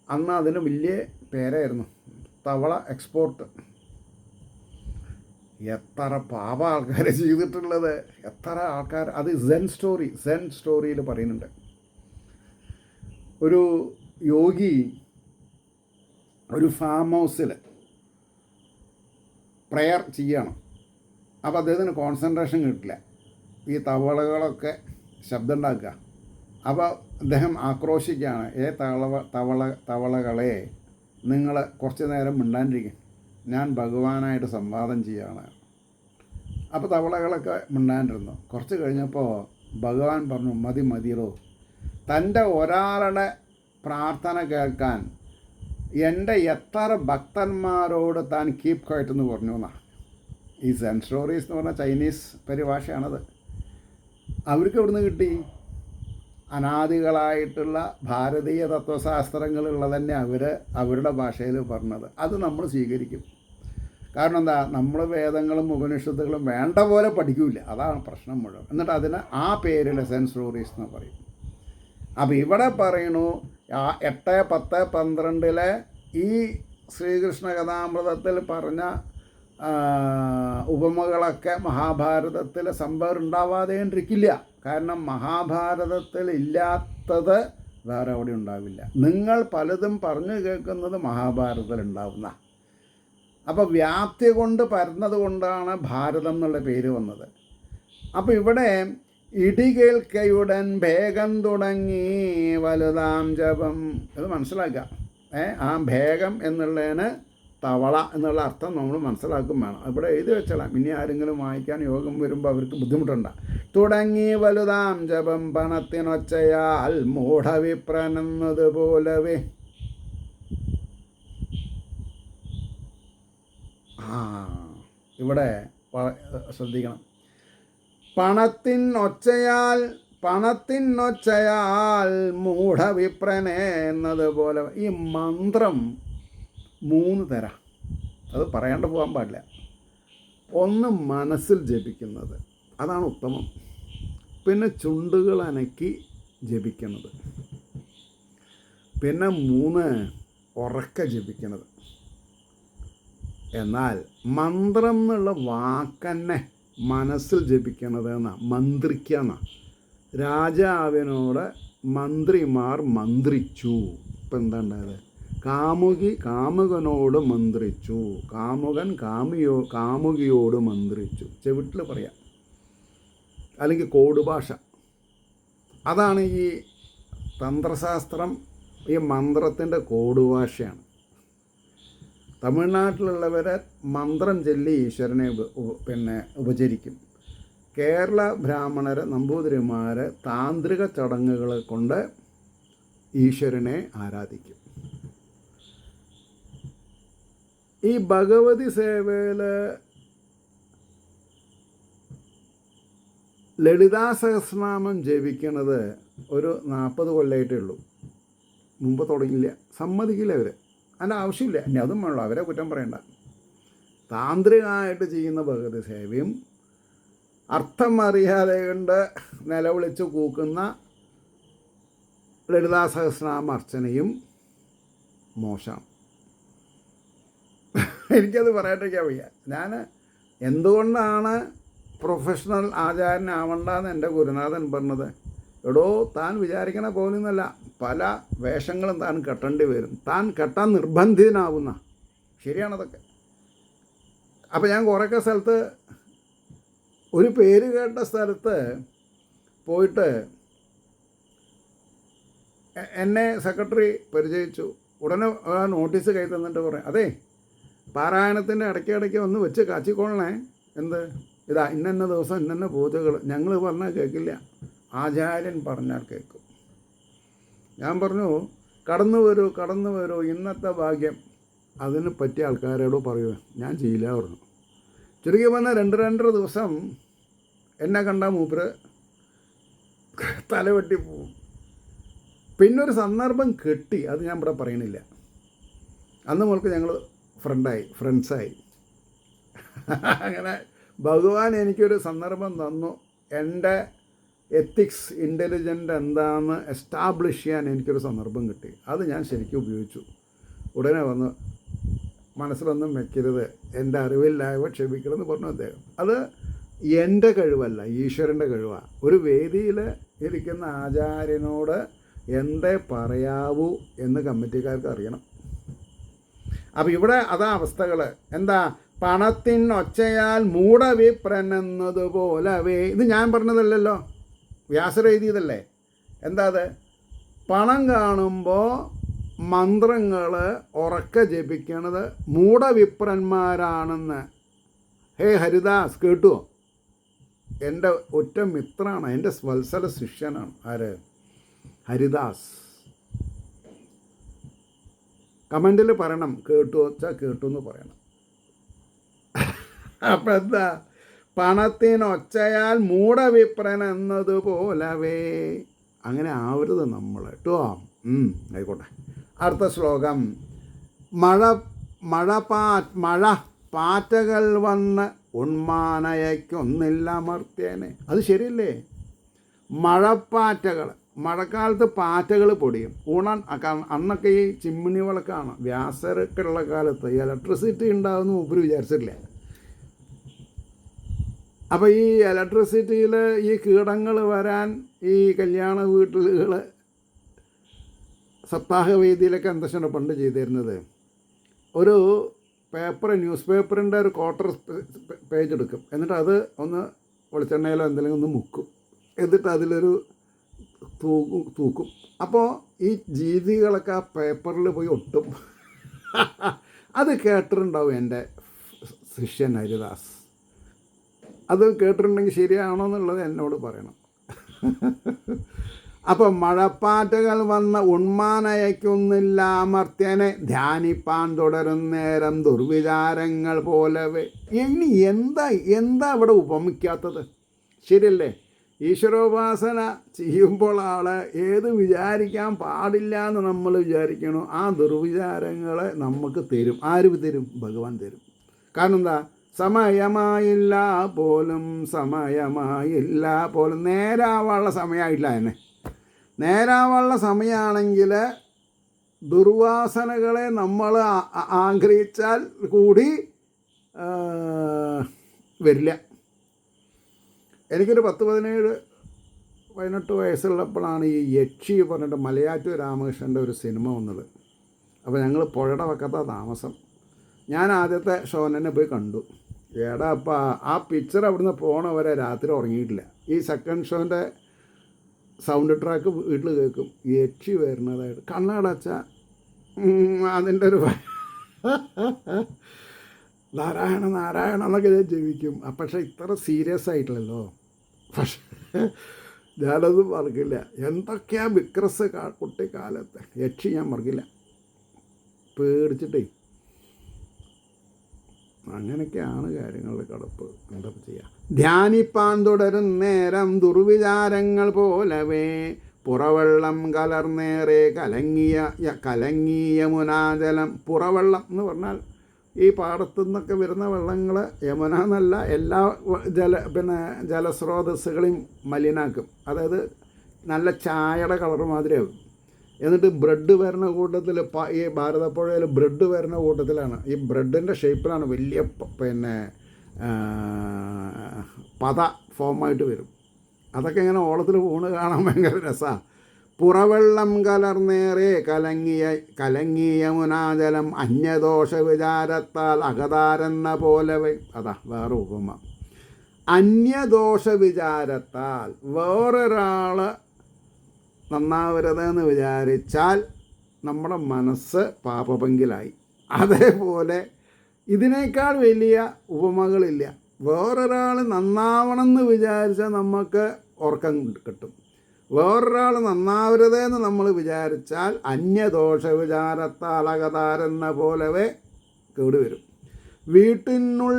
അന്ന് അതിന് വലിയ പേരായിരുന്നു തവള എക്സ്പോർട്ട്. എത്ര പാപ ആൾക്കാർ ചെയ്തിട്ടുള്ളത്, എത്ര ആൾക്കാർ. അത് സെൻ സ്റ്റോറിയിൽ പറയുന്നുണ്ട്. ഒരു യോഗി ഒരു ഫാം ഹൗസിൽ പ്രെയർ ചെയ്യണം. അപ്പോൾ അദ്ദേഹത്തിന് കോൺസെൻട്രേഷൻ കിട്ടില്ല, ഈ തവളകളൊക്കെ ശബ്ദം ഉണ്ടാക്കുക. അപ്പോൾ അദ്ദേഹം ആക്രോശിക്കുകയാണ്, തവളകളെ നിങ്ങൾ കുറച്ച് നേരം മിണ്ടാണ്ടിരിക്കും, ഞാൻ ഭഗവാനായിട്ട് സംവാദം ചെയ്യുകയാണ്. അപ്പോൾ തവളകളൊക്കെ മിണ്ടാണ്ടിരുന്നു. കുറച്ച് കഴിഞ്ഞപ്പോൾ ഭഗവാൻ പറഞ്ഞു, മതിയോ, തൻ്റെ ഒരാളുടെ പ്രാർത്ഥന കേൾക്കാൻ എൻ്റെ എത്ര ഭക്തന്മാരോട് താൻ കീപ് ക്വയറ്റ് എന്ന് പറഞ്ഞു എന്നാണ്. ഈ സെൻ സ്റ്റോറീസ് എന്ന് പറഞ്ഞാൽ ചൈനീസ് പരിഭാഷയാണത്. അവർക്ക് എവിടുന്ന് കിട്ടി? അനാദികളായിട്ടുള്ള ഭാരതീയ തത്വശാസ്ത്രങ്ങളുള്ളത് തന്നെ അവരുടെ ഭാഷയിൽ പറഞ്ഞത്. അത് നമ്മൾ സ്വീകരിക്കും. കാരണം എന്താ? നമ്മൾ വേദങ്ങളും ഉപനിഷത്തുകളും വേണ്ട പോലെ പഠിക്കില്ല. അതാണ് പ്രശ്നം മുഴുവൻ. എന്നിട്ട് അതിന് ആ പേരിൽ സെൻ സ്റ്റോറീസ് എന്ന് പറയും. അപ്പോൾ ഇവിടെ പറയണു 8, 10, 12 ഈ ശ്രീകൃഷ്ണ കഥാമൃതത്തിൽ പറഞ്ഞ ഉപമകളൊക്കെ മഹാഭാരതത്തിൽ സംഭവം ഉണ്ടാവാതെ ഇരിക്കില്ല. കാരണം മഹാഭാരതത്തിൽ ഇല്ലാത്തത് വേറെ എവിടെ ഉണ്ടാവില്ല. നിങ്ങൾ പലതും പറഞ്ഞു കേൾക്കുന്നത് മഹാഭാരതത്തിൽ ഉണ്ടാവുന്ന. അപ്പോൾ വ്യാപ്തി കൊണ്ട് പരന്നത് കൊണ്ടാണ് ഭാരതം എന്നുള്ള പേര് വന്നത്. അപ്പോൾ ഇവിടെ ഇടി കേൾക്കയുടൻ ഭേഗം തുടങ്ങി വലുതാം ജപം. ഇത് മനസ്സിലാക്കുക. ആ ഭേഗം എന്നുള്ളതിന് തവള എന്നുള്ള അർത്ഥം നമ്മൾ മനസ്സിലാക്കും വേണം. ഇവിടെ എഴുതി വെച്ചോളാം, ഇനി ആരെങ്കിലും വായിക്കാൻ യോഗം വരുമ്പോൾ അവർക്ക് ബുദ്ധിമുട്ടുണ്ട്. തുടങ്ങി വലുതാം ജപം പണത്തിനൊച്ചയാൽ മൂഢവിപ്രനെന്നത് പോലവേ. ഇവിടെ ശ്രദ്ധിക്കണം. പണത്തിനൊച്ചയാൽ മൂഢവിപ്രനെ എന്നതുപോലെ. ഈ മന്ത്രം 3 തരം, അത് പറയാണ്ട് പോകാൻ പാടില്ല. ഒന്ന് മനസ്സിൽ ജപിക്കുന്നത്, അതാണ് ഉത്തമം. പിന്നെ ചുണ്ടുകൾ അനക്കി ജപിക്കുന്നത്. പിന്നെ 3 ഉറക്ക ജപിക്കുന്നത്. എന്നാൽ മന്ത്രം എന്നുള്ള വാക്കന്നെ മനസ്സിൽ ജപിക്കണത് എന്നാണ്, മന്ത്രിക്കുക എന്നാണ്. രാജാവിനോട് മന്ത്രിമാർ മന്ത്രിച്ചു. ഇപ്പം എന്താ ഉണ്ടായത്? കാമുകി കാമുകനോട് മന്ത്രിച്ചു, കാമുകൻ കാമുകിയോട് മന്ത്രിച്ചു. ചെവിട്ടിൽ പറയാം, അല്ലെങ്കിൽ കോഡ് ഭാഷ. അതാണ് ഈ തന്ത്രശാസ്ത്രം. ഈ മന്ത്രത്തിൻ്റെ കോഡ് ഭാഷയാണ്. തമിഴ്നാട്ടിലുള്ളവരെ മന്ത്രം ചൊല്ലി ഈശ്വരനെ ഉപചരിക്കും. കേരള ബ്രാഹ്മണർ നമ്പൂതിരിമാർ താന്ത്രിക ചടങ്ങുകൾ കൊണ്ട് ഈശ്വരനെ ആരാധിക്കും. ഈ ഭഗവതി സേവയിൽ ലളിതാ സഹസ്രനാമം ജപിക്കണത് ഒരു 40 കൊല്ലമായിട്ടേ ഉള്ളൂ. മുമ്പ് തുടങ്ങിയില്ല, സമ്മതിക്കില്ല അവർ. അതിൻ്റെ ആവശ്യമില്ല. ഇനി അതും വേണമല്ലോ, അവരെ കുറ്റം പറയണ്ട. താന്ത്രികമായിട്ട് ചെയ്യുന്ന ഭഗവതി സേവയും അർത്ഥം അറിയാതെ കൊണ്ട് നിലവിളിച്ച് കൂക്കുന്ന ലളിതാ സഹസ്രനാമ അർച്ചനയും മോശം. എനിക്കത് പറയാണ്ടിരിക്കാൻ വയ്യ. ഞാൻ എന്തുകൊണ്ടാണ് പ്രൊഫഷണൽ ആചാര്യനാവണ്ടെന്ന് എൻ്റെ ഗുരുനാഥൻ പറഞ്ഞത്. എടോ, താൻ വിചാരിക്കണ പോലെയൊന്നുമല്ല, പല വേഷങ്ങളും താൻ കെട്ടേണ്ടി വരും, താൻ കെട്ടാൻ നിർബന്ധിതനാവുന്ന. ശരിയാണതൊക്കെ. അപ്പോൾ ഞാൻ കുറേയൊക്കെ സ്ഥലത്ത്, ഒരു പേര് കേട്ട സ്ഥലത്ത് പോയിട്ട് എന്നെ സെക്രട്ടറി പരിചയിച്ചു. ഉടനെ നോട്ടീസ് കൈ തന്നിട്ട് പറയാം, അതെ പാരായണത്തിൻ്റെ ഇടയ്ക്കിടയ്ക്ക് ഒന്ന് വെച്ച് കാച്ചിക്കൊള്ളണേ. എന്ത് ഇതാ ഇന്ന ദിവസം ഇന്ന പൂജകൾ. ഞങ്ങൾ പറഞ്ഞാൽ കേൾക്കില്ല, ആചാര്യൻ പറഞ്ഞാൽ കേൾക്കും. ഞാൻ പറഞ്ഞു, കടന്നു വരൂ ഇന്നത്തെ ഭാഗ്യം. അതിന് പറ്റിയ ആൾക്കാരോട് പറയൂ, ഞാൻ ചെയ്യില്ല പറഞ്ഞു. ചുരുക്കി പറഞ്ഞാൽ 2-2.5 ദിവസം എന്നെ കണ്ട മൂപ്പര് തലവെട്ടി പോവും. പിന്നൊരു സന്ദർഭം കിട്ടി, അത് ഞാൻ ഇവിടെ പറയണില്ല. അന്ന് മുതൽക്ക് ഞങ്ങൾ ഫ്രണ്ട്സായി. അങ്ങനെ ഭഗവാൻ എനിക്കൊരു സന്ദർഭം തന്നു. എൻ്റെ എത്തിക്സ് ഇൻ്റലിജൻ്റ് എന്താണെന്ന് എസ്റ്റാബ്ലിഷ് ചെയ്യാൻ എനിക്കൊരു സന്ദർഭം കിട്ടി. അത് ഞാൻ ശരിക്കും ഉപയോഗിച്ചു. ഉടനെ വന്ന് മനസ്സിലൊന്നും വെക്കരുത്, എൻ്റെ അറിവില്ലായ്മ ക്ഷമിക്കണമെന്ന് പറഞ്ഞു അദ്ദേഹം. അത് എൻ്റെ കഴിവല്ല, ഈശ്വരൻ്റെ കഴിവാണ്. ഒരു വേദിയിൽ ഇരിക്കുന്ന ആചാര്യനോട് എന്തേ പറയാവൂ എന്ന് കമ്മിറ്റിക്കാർക്ക് അറിയണം. അപ്പം ഇവിടെ അതാ അവസ്ഥകൾ. എന്താ? പണത്തിനൊച്ചയാൽ മൂഢവിപ്രനെന്നതുപോലവേ. ഇത് ഞാൻ പറഞ്ഞതല്ലല്ലോ, വ്യാസർ എഴുതിയതല്ലേ. എന്താ അത്? പണം കാണുമ്പോൾ മന്ത്രങ്ങൾ ഉറക്കെ ജപിക്കണത് മൂഢവിപ്രന്മാരാണെന്ന്. ഹേ ഹരിദാസ്, കേട്ടുവോ? എൻ്റെ ഒറ്റ മിത്രമാണ്, എൻ്റെ വത്സല ശിഷ്യനാണ്. ആര്? ഹരിദാസ്. കമൻറ്റിൽ പറയണം, കേട്ടു വെച്ചാൽ കേട്ടു എന്ന് പറയണം. അപ്പം എന്താ? പണത്തിനൊച്ചയാൽ മൂഢവിപ്രൻ എന്നതുപോലവേ. അങ്ങനെ ആവരുത് നമ്മൾ കേട്ടോ. ആയിക്കോട്ടെ. അടുത്ത ശ്ലോകം. മഴ പാറ്റകൾ വന്ന് ഉണ്മാനയക്കൊന്നില്ല മർത്തേനെ. അത് ശരിയല്ലേ? മഴപ്പാറ്റകൾ, മഴക്കാലത്ത് പാറ്റകൾ പൊടിയും. അന്നൊക്കെ ഈ ചിമ്മിണി വിളക്കാണ്. വ്യാസരൊക്കെയുള്ള കാലത്ത് ഇലക്ട്രിസിറ്റി ഉണ്ടാകുമെന്ന് മൂപ്പര് വിചാരിച്ചിട്ടില്ല. അപ്പോൾ ഈ ഇലക്ട്രിസിറ്റിയിൽ ഈ കീടങ്ങൾ വരാൻ ഈ കല്യാണ വീട്ടുകൾ സപ്താഹവേദിയിലൊക്കെ എന്താ പണ്ട് ചെയ്തിരുന്നത്, ഒരു ന്യൂസ് പേപ്പറിൻ്റെ ഒരു ക്വാർട്ടർ പേജ് എടുക്കും. എന്നിട്ട് അത് ഒന്ന് വെളിച്ചെണ്ണയിലോ എന്തെങ്കിലും ഒന്ന് മുക്കും. എന്നിട്ട് അതിലൊരു തൂക്കും. അപ്പോൾ ഈ ജീവികളൊക്കെ ആ പേപ്പറിൽ പോയി ഒട്ടും. അത് കേട്ടിട്ടുണ്ടാവും എൻ്റെ ശിഷ്യൻ ഹരിദാസ്. അത് കേട്ടിട്ടുണ്ടെങ്കിൽ ശരിയാണോ എന്നുള്ളത് എന്നോട് പറയണം. അപ്പം മഴപ്പാറ്റകൾ വന്ന ഉണ്മാനയക്കുന്നില്ല അമർത്യനെ ധ്യാനിപ്പാൻ തുടരും നേരം ദുർവിചാരങ്ങൾ പോലവേ. ഇനി എന്താ ഇവിടെ ഉപമിക്കാത്തത്? ശരിയല്ലേ? ഈശ്വരോപാസന ചെയ്യുമ്പോൾ ഏത് വിചാരിക്കാൻ പാടില്ല എന്ന് നമ്മൾ വിചാരിക്കണോ ആ ദുർവിചാരങ്ങളെ നമുക്ക് തരും. ആര് തരും? ഭഗവാൻ തരും. കാരണം എന്താ? സമയമായില്ല പോലും നേരാവാനുള്ള സമയമായിട്ടില്ല. എന്നെ നേരാവാനുള്ള സമയമാണെങ്കിൽ ദുർവാസനകളെ നമ്മൾ ആഗ്രഹിച്ചാൽ കൂടി വരില്ല. എനിക്കൊരു 18 വയസ്സുള്ളപ്പോഴാണ് ഈ യക്ഷി പറഞ്ഞിട്ട് മലയാറ്റൂർ രാമകൃഷ്ണൻ്റെ ഒരു സിനിമ വന്നത്. അപ്പോൾ ഞങ്ങൾ പുഴയുടെ വക്കത്താണ് താമസം. ഞാൻ ആദ്യത്തെ ഷോ തന്നെ പോയി കണ്ടു. ഏടാ അപ്പം ആ പിക്ചർ അവിടുന്ന് പോണവരെ രാത്രി ഉറങ്ങിയിട്ടില്ല. ഈ സെക്കൻഡ് ഷോൻ്റെ സൗണ്ട് ട്രാക്ക് വീട്ടിൽ കേൾക്കും, യക്ഷി വരുന്നതായിട്ട്. കണ്ണടച്ച അതിൻ്റെ ഒരു നാരായണ നാരായണ എന്നൊക്കെ ഞാൻ ജപിക്കും. പക്ഷേ ഇത്ര സീരിയസ് ആയിട്ടില്ലല്ലോ. പക്ഷേ ഞാനത് മറക്കില്ല. എന്തൊക്കെയാ വിക്രസ് കുട്ടിക്കാലത്ത്. യക്ഷി ഞാൻ മറക്കില്ല, പേടിച്ചിട്ടേ. അങ്ങനെയൊക്കെയാണ് കാര്യങ്ങളുടെ കിടപ്പ്. എന്താ ചെയ്യുക? ധ്യാനിപ്പാൻ തുടരും നേരം ദുർവിചാരങ്ങൾ പോലവേ പുറവെള്ളം കലർന്നേറെ കലങ്ങിയ മുനാജലം. പുറവെള്ളം എന്ന് പറഞ്ഞാൽ ഈ പാടത്തു നിന്നൊക്കെ വരുന്ന വെള്ളങ്ങൾ, യമുന എന്നല്ല, എല്ലാ ജലസ്രോതസ്സുകളെയും മലിനാക്കും. അതായത് നല്ല ചായയുടെ കളർ മാതിരിയാകും. എന്നിട്ട് ബ്രെഡ് വരുന്ന കൂട്ടത്തിൽ, ഈ ഭാരതപ്പുഴയിൽ ബ്രെഡ് വരുന്ന കൂട്ടത്തിലാണ്, ഈ ബ്രെഡിൻ്റെ ഷേപ്പിലാണ് വലിയ പത ഫോമായിട്ട് വരും. അതൊക്കെ ഇങ്ങനെ ഓളത്തിൽ വീണ് കാണാൻ ഭയങ്കര രസമാണ്. പുറവെള്ളം കലർന്നേറെ കലങ്ങിയ മുനാജലം അന്യദോഷ വിചാരത്താൽ അകതാരെന്ന പോലവേ. അതാ വേറെ ഉപമ. അന്യദോഷ വിചാരത്താൽ വേറൊരാൾ നന്നാവരുതെന്ന് വിചാരിച്ചാൽ നമ്മുടെ മനസ്സ് പാപപങ്കിലായി. അതേപോലെ ഇതിനേക്കാൾ വലിയ ഉപമകളില്ല. വേറൊരാൾ നന്നാവണമെന്ന് വിചാരിച്ചാൽ നമുക്ക് ഉറക്കം കിട്ടും. വേറൊരാൾ നന്നാവരുതെന്ന് നമ്മൾ വിചാരിച്ചാൽ അന്യദോഷ വിചാരത്താൽ അകതാരെന്ന പോലവേ കേടുവരും. വീട്ടിനുൾ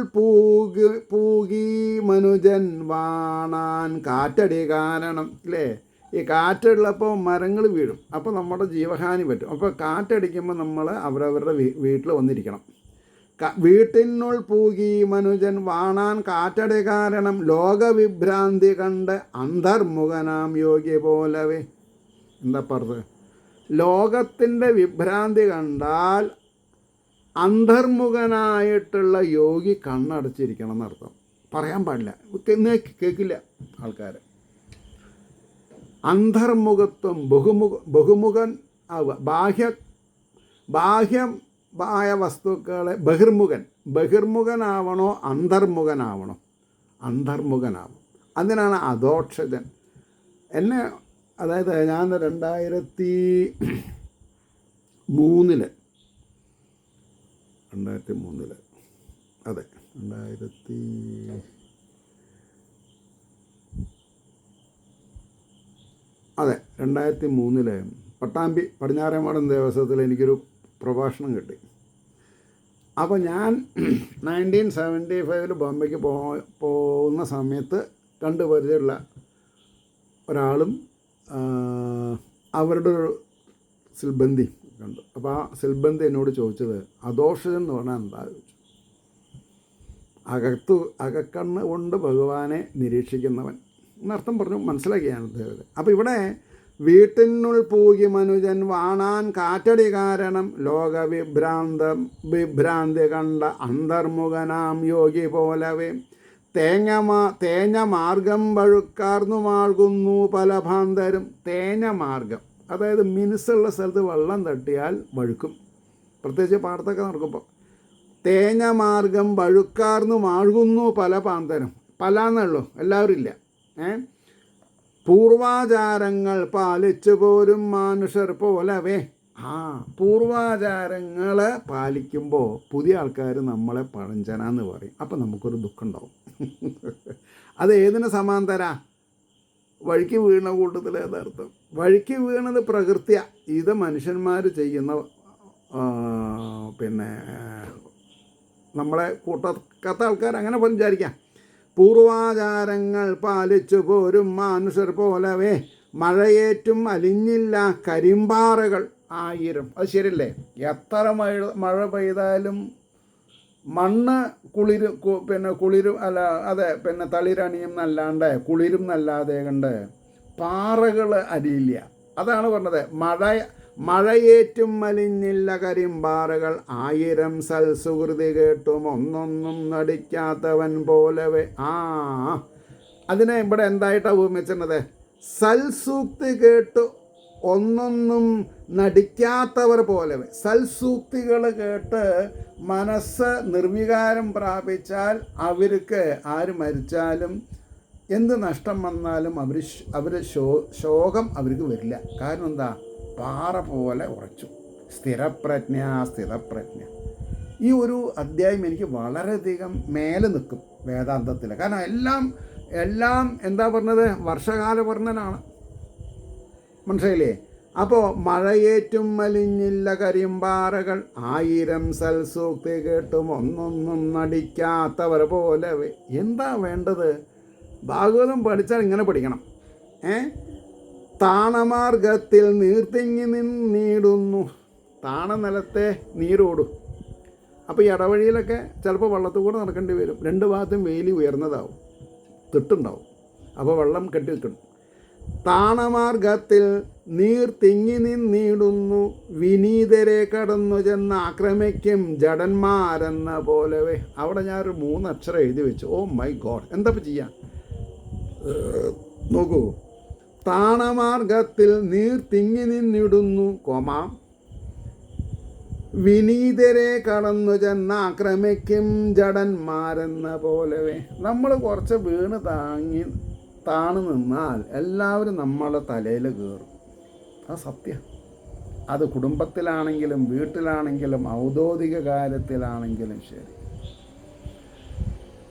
പൂകി മനുജൻ വാണാൻ കാറ്റടി കാരണം. ഇല്ലേ? ഈ കാറ്റുള്ളപ്പോൾ മരങ്ങൾ വീഴും, അപ്പോൾ നമ്മുടെ ജീവഹാനി പറ്റും. അപ്പോൾ കാറ്റടിക്കുമ്പോൾ നമ്മൾ അവരവരുടെ വീട്ടിൽ വന്നിരിക്കണം. വീട്ടിനുൾ പൂകി മനുജൻ വാണാൻ കാറ്റടി കാരണം ലോകവിഭ്രാന്തി കണ്ട് അന്തർമുഖനാം യോഗി പോലവേ. എന്താ പറഞ്ഞത്? ലോകത്തിൻ്റെ വിഭ്രാന്തി കണ്ടാൽ അന്തർമുഖനായിട്ടുള്ള യോഗി കണ്ണടച്ചിരിക്കണം എന്നർത്ഥം. പറയാൻ പാടില്ല, കേൾക്കില്ല ആൾക്കാർ. അന്തർമുഖത്വം ബഹുമുഖൻ ആവുക. ബാഹ്യമായ വസ്തുക്കളെ ബഹിർമുഖനാവണോ അന്തർമുഖനാവണോ? അന്തർമുഖനാവും. അതിനാണ് അധോക്ഷജൻ. എന്നെ, അതായത് ഞാൻ 2003 അതെ 2003 പട്ടാമ്പി പടിഞ്ഞാറേമാടൻ ദേവസ്വത്തിൽ എനിക്കൊരു പ്രഭാഷണം കിട്ടി. അപ്പോൾ ഞാൻ 1975 ബോംബെക്ക് പോകുന്ന സമയത്ത് കണ്ടു പരിചയമുള്ള ഒരാളും അവരുടെ ഒരു സിൽബന്തി കണ്ടു. അപ്പോൾ ആ സിൽബന്തി എന്നോട് ചോദിച്ചത് അദോഷജൻ എന്ന് പറഞ്ഞാൽ എന്താ ചോദിച്ചു. അകക്കണ്ണ് കൊണ്ട് ഭഗവാനെ നിരീക്ഷിക്കുന്നവൻ എന്നർത്ഥം പറഞ്ഞു. മനസ്സിലാക്കിയാണ് അദ്ദേഹത്തെ. അപ്പോൾ ഇവിടെ വീട്ടിനുൾ പൂകി മനുജൻ വാണാൻ കാറ്റടി കാരണം വിഭ്രാന്തി കണ്ട അന്തർമുഖനാം യോഗി പോലവേ തേഞ്ഞ മാർഗം വഴുക്കാർന്നു മാർഗുന്നു പല ഭാന്തരും. തേഞ്ഞ മാർഗം, അതായത് മിനുസുള്ള സ്ഥലത്ത് വെള്ളം തട്ടിയാൽ വഴുക്കും. പ്രത്യേകിച്ച് പാടത്തൊക്കെ നടക്കുമ്പോൾ തേഞ്ഞ മാർഗം വഴുക്കാർന്നു മാഴുകുന്നു പല പാന്തരും. പല എന്നുള്ളൂ, എല്ലാവരും ഇല്ല. പൂർവാചാരങ്ങൾ പാലിച്ചു പോരും മനുഷ്യർ പോലവേ. ആ പൂർവാചാരങ്ങളെ പാലിക്കുമ്പോൾ പുതിയ ആൾക്കാർ നമ്മളെ പഴഞ്ചനാന്ന് പറയും. അപ്പം നമുക്കൊരു ദുഃഖം ഉണ്ടാവും. അത് ഏതിന് സമാന്തര? വഴിക്ക് വീണ കൂട്ടത്തിൽ യഥാർത്ഥം വഴിക്ക് വീണത് പ്രകൃത്യ. ഇത് മനുഷ്യന്മാർ ചെയ്യുന്ന പിന്നെ നമ്മളെ കൂട്ടക്കാത്ത ആൾക്കാർ അങ്ങനെ വിചാരിക്കാം. പൂർവാചാരങ്ങൾ പാലിച്ചു പോരും മനുഷ്യർ പോലവേ മഴയേറ്റും അലിഞ്ഞില്ല കരിമ്പാറകൾ 1000. അത് ശരിയല്ലേ? എത്ര മഴ പെയ്താലും മണ്ണ് കുളിരും അല്ല, അതെ, തളിരണിയും എന്നല്ലാണ്ട് കുളിരും എന്നല്ലാതെ കണ്ട് പാറകൾ അലിയില്ല. അതാണ് പറഞ്ഞത്. മഴയേറ്റും അലിഞ്ഞില്ല കരിമ്പാറകൾ 1000 സൽസുഹൃതി കേട്ടും ഒന്നൊന്നും നടിക്കാത്തവൻ പോലവേ. അതിനെ ഇവിടെ എന്തായിട്ടാണ് ഉപമിച്ചിരുന്നത്? സൽസൂക്തി കേട്ടു ഒന്നൊന്നും നടിക്കാത്തവർ പോലവേ. സൽസൂക്തികൾ കേട്ട് മനസ്സ് നിർവികാരം പ്രാപിച്ചാൽ അവർക്ക് ആര് മരിച്ചാലും എന്ത് നഷ്ടം വന്നാലും അവർ ശോകം അവർക്ക് വരില്ല. കാരണം എന്താ? പാറ പോലെ ഉറച്ചു. സ്ഥിതപ്രജ്ഞ. ഈ ഒരു അധ്യായം എനിക്ക് വളരെയധികം മേലെ നിൽക്കും വേദാന്തത്തിൽ. കാരണം എല്ലാം എന്താ പറഞ്ഞത്? വർഷകാല വർണ്ണനാണ്. മനസ്സിലായില്ലേ? അപ്പോൾ മഴയേറ്റും മലിഞ്ഞില്ല കരിമ്പാറകൾ 1000 സൽസൂക്തി കേട്ടും ഒന്നൊന്നും നടിക്കാത്തവർ പോലെ. എന്താ വേണ്ടത്? ഭാഗവതം പഠിച്ചാൽ ഇങ്ങനെ പഠിക്കണം. താണമാർഗത്തിൽ നീർത്തിങ്ങി നിന്നിടുന്നു. താണനിലത്തെ നീരോടും. അപ്പോൾ ഈ ഇടവഴിയിലൊക്കെ ചിലപ്പോൾ വെള്ളത്തിൽ കൂടെ നടക്കേണ്ടി വരും. 2 ഭാഗത്തും വേലി ഉയർന്നതാവും, തിട്ടുണ്ടാവും. അപ്പോൾ വെള്ളം കെട്ടി നിൽക്കണം. താണമാർഗത്തിൽ നീർ തിങ്ങി നിന്നിടുന്നു വിനീതരെ കടന്നു ചെന്ന് ആക്രമിക്കും ജഡന്മാരെന്ന പോലവേ. അവിടെ ഞാനൊരു 3 അക്ഷരം എഴുതി വെച്ചു. ഓ മൈ ഗോഡ്, എന്താ ചെയ്യാൻ? നോക്കൂ. താണമാർഗത്തിൽ നീർ തിങ്ങി നിന്നിടുന്നു വിനീതരെ കടന്നു ചെന്ന് ആക്രമിക്കും ജഡന്മാരെന്ന പോലവേ. നമ്മൾ കുറച്ച് വീണ് താണു നിന്നാൽ എല്ലാവരും നമ്മളെ തലയിൽ കയറും. അത് സത്യം. അത് കുടുംബത്തിലാണെങ്കിലും വീട്ടിലാണെങ്കിലും ഔദ്യോഗിക കാര്യത്തിലാണെങ്കിലും ശരി.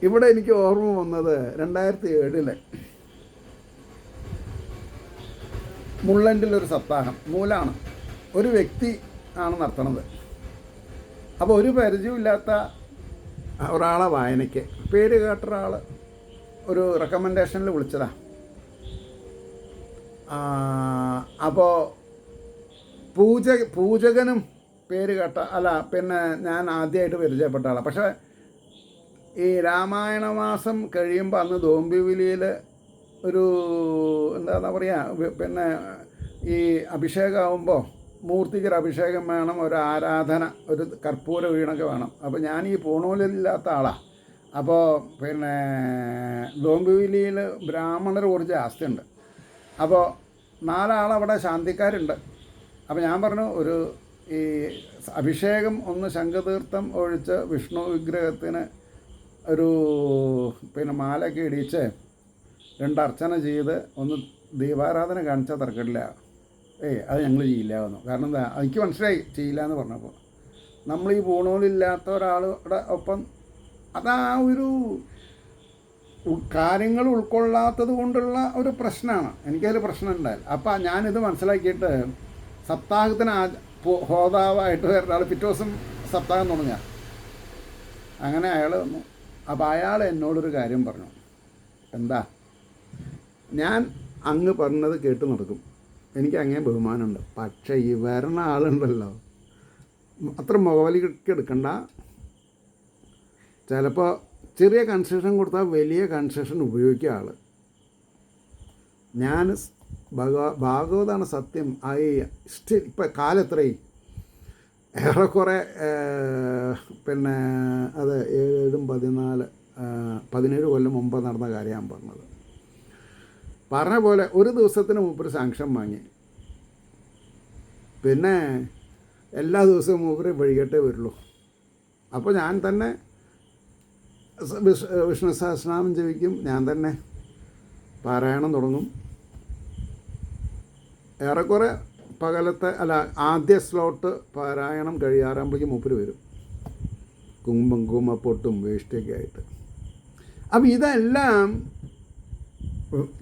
ഇവിടെ എനിക്ക് ഓർമ്മ വന്നത് 2007 മുള്ളൻഡിലൊരു സപ്താഹം, മൂലാണ് ഒരു വ്യക്തി ആണ് നടത്തണത്. അപ്പോൾ ഒരു പരിചയമില്ലാത്ത ഒരാളെ വായനയ്ക്ക് പേര് കേട്ട ഒരാൾ ഒരു റെക്കമെൻഡേഷനിൽ വിളിച്ചതാ. അപ്പോൾ പൂജകനും പേര് കേട്ട ഞാൻ ആദ്യമായിട്ട് പരിചയപ്പെട്ട ആളാണ്. പക്ഷേ ഈ രാമായണ മാസം കഴിയുമ്പോൾ അന്ന് ദോംബിവിലിയിൽ ഒരു എന്താ പറയുക, ഈ അഭിഷേകമാകുമ്പോൾ മൂർത്തിക്കൊരു അഭിഷേകം വേണം, ഒരു ആരാധന, ഒരു കർപ്പൂര വീണൊക്കെ വേണം. അപ്പോൾ ഞാൻ ഈ പൂണൂലില്ലാത്ത ആളാണ്. അപ്പോൾ ദോംബിവിലിയിൽ ബ്രാഹ്മണർ കുറച്ച് ജാസ്തിയുണ്ട്. അപ്പോൾ 4 ആളവിടെ ശാന്തിക്കാരുണ്ട്. അപ്പോൾ ഞാൻ പറഞ്ഞു, ഒരു ഈ അഭിഷേകം ഒന്ന് ശംഖതീർത്ഥം ഒഴിച്ച് വിഷ്ണു വിഗ്രഹത്തിന് ഒരു മാലയൊക്കെ ഇടിച്ച് 2 അർച്ചന ചെയ്ത് ഒന്ന് ദീപാരാധന കാണിച്ചാൽ തർക്കമില്ല. അത് ഞങ്ങൾ ചെയ്യില്ല വന്നു. കാരണം എന്താ, എനിക്ക് മനസ്സിലായി ചെയ്യില്ല എന്ന് പറഞ്ഞപ്പോൾ. നമ്മൾ ഈ പൂണൂലില്ലാത്ത ഒരാളുടെ ഒപ്പം അതാ ഒരു കാര്യങ്ങൾ ഉൾക്കൊള്ളാത്തത് കൊണ്ടുള്ള ഒരു പ്രശ്നമാണ്. എനിക്കതിൽ പ്രശ്നം ഉണ്ടായി. അപ്പം ഞാനിത് മനസ്സിലാക്കിയിട്ട് സപ്താഹത്തിന് ഹോതാവായിട്ട് വരുന്ന ആൾ പിറ്റേ ദിവസം സപ്താഹം തുടങ്ങിയ അങ്ങനെ അയാൾ വന്നു. അപ്പോൾ അയാൾ എന്നോടൊരു കാര്യം പറഞ്ഞു. എന്താ, ഞാൻ അങ്ങ് പറഞ്ഞത് കേട്ട് നടക്കും, എനിക്ക് അങ്ങനെ ബഹുമാനമുണ്ട്. പക്ഷേ ഈ വരണ ആളുണ്ടല്ലോ, അത്ര മുഖവലിക്ക് എടുക്കണ്ട. ചിലപ്പോൾ ചെറിയ കൺസെഷൻ കൊടുത്താൽ വലിയ കൺസെഷൻ ഉപയോഗിക്കുക ആൾ. ഞാൻ ഭാഗവതാണ് സത്യം. ഇപ്പം കാലം എത്രയും ഏറെക്കുറെ അത് 17 കൊല്ലം മുമ്പ് നടന്ന കാര്യമാണ് പറഞ്ഞത്. പറഞ്ഞ പോലെ ഒരു ദിവസത്തിന് മൂപ്പര് സാങ്ഷൻ വാങ്ങി. പിന്നെ എല്ലാ ദിവസവും മൂപ്പര് വഴികെട്ടേ വരുള്ളൂ. അപ്പോൾ ഞാൻ തന്നെ വിഷ്ണു സഹസ്രനാമം ജപിക്കും, ഞാൻ തന്നെ പാരായണം തുടങ്ങും. ഏറെക്കുറെ പകലത്തെ ആദ്യ സ്ലോട്ട് പാരായണം കഴിയാറാകുമ്പോഴേക്കും മൂപ്പര് വരും, കുങ്കുമപ്പൊട്ടും വേഷ്ടിയൊക്കെ ആയിട്ട്. അപ്പം ഇതെല്ലാം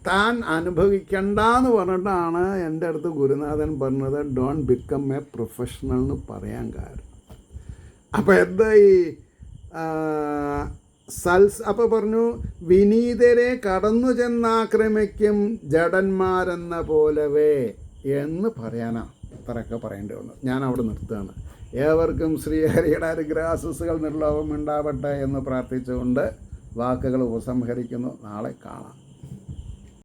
താൻ അനുഭവിക്കണ്ടെന്ന് പറഞ്ഞിട്ടാണ് എൻ്റെ അടുത്ത് ഗുരുനാഥൻ പറഞ്ഞത് ഡോൺ ബിക്കം എ പ്രൊഫഷണൽ എന്ന് പറയാൻ കാരണം. അപ്പോൾ എന്താ ഈ അപ്പോൾ പറഞ്ഞു, വിനീതരെ കടന്നു ചെന്നാക്രമിക്കും ജഡന്മാരെന്ന പോലവേ എന്ന് പറയാനാണ് ഇത്രയൊക്കെ പറയേണ്ടി വന്നത്. ഞാൻ അവിടെ നിർത്തുകയാണ്. ഏവർക്കും ശ്രീഹരിയുടെ അനുഗ്രഹാശിസ്സുകൾ നിർലോഭം ഉണ്ടാവട്ടെ എന്ന് പ്രാർത്ഥിച്ചുകൊണ്ട് വാക്കുകൾ ഉപസംഹരിക്കുന്നു. നാളെ കാണാം.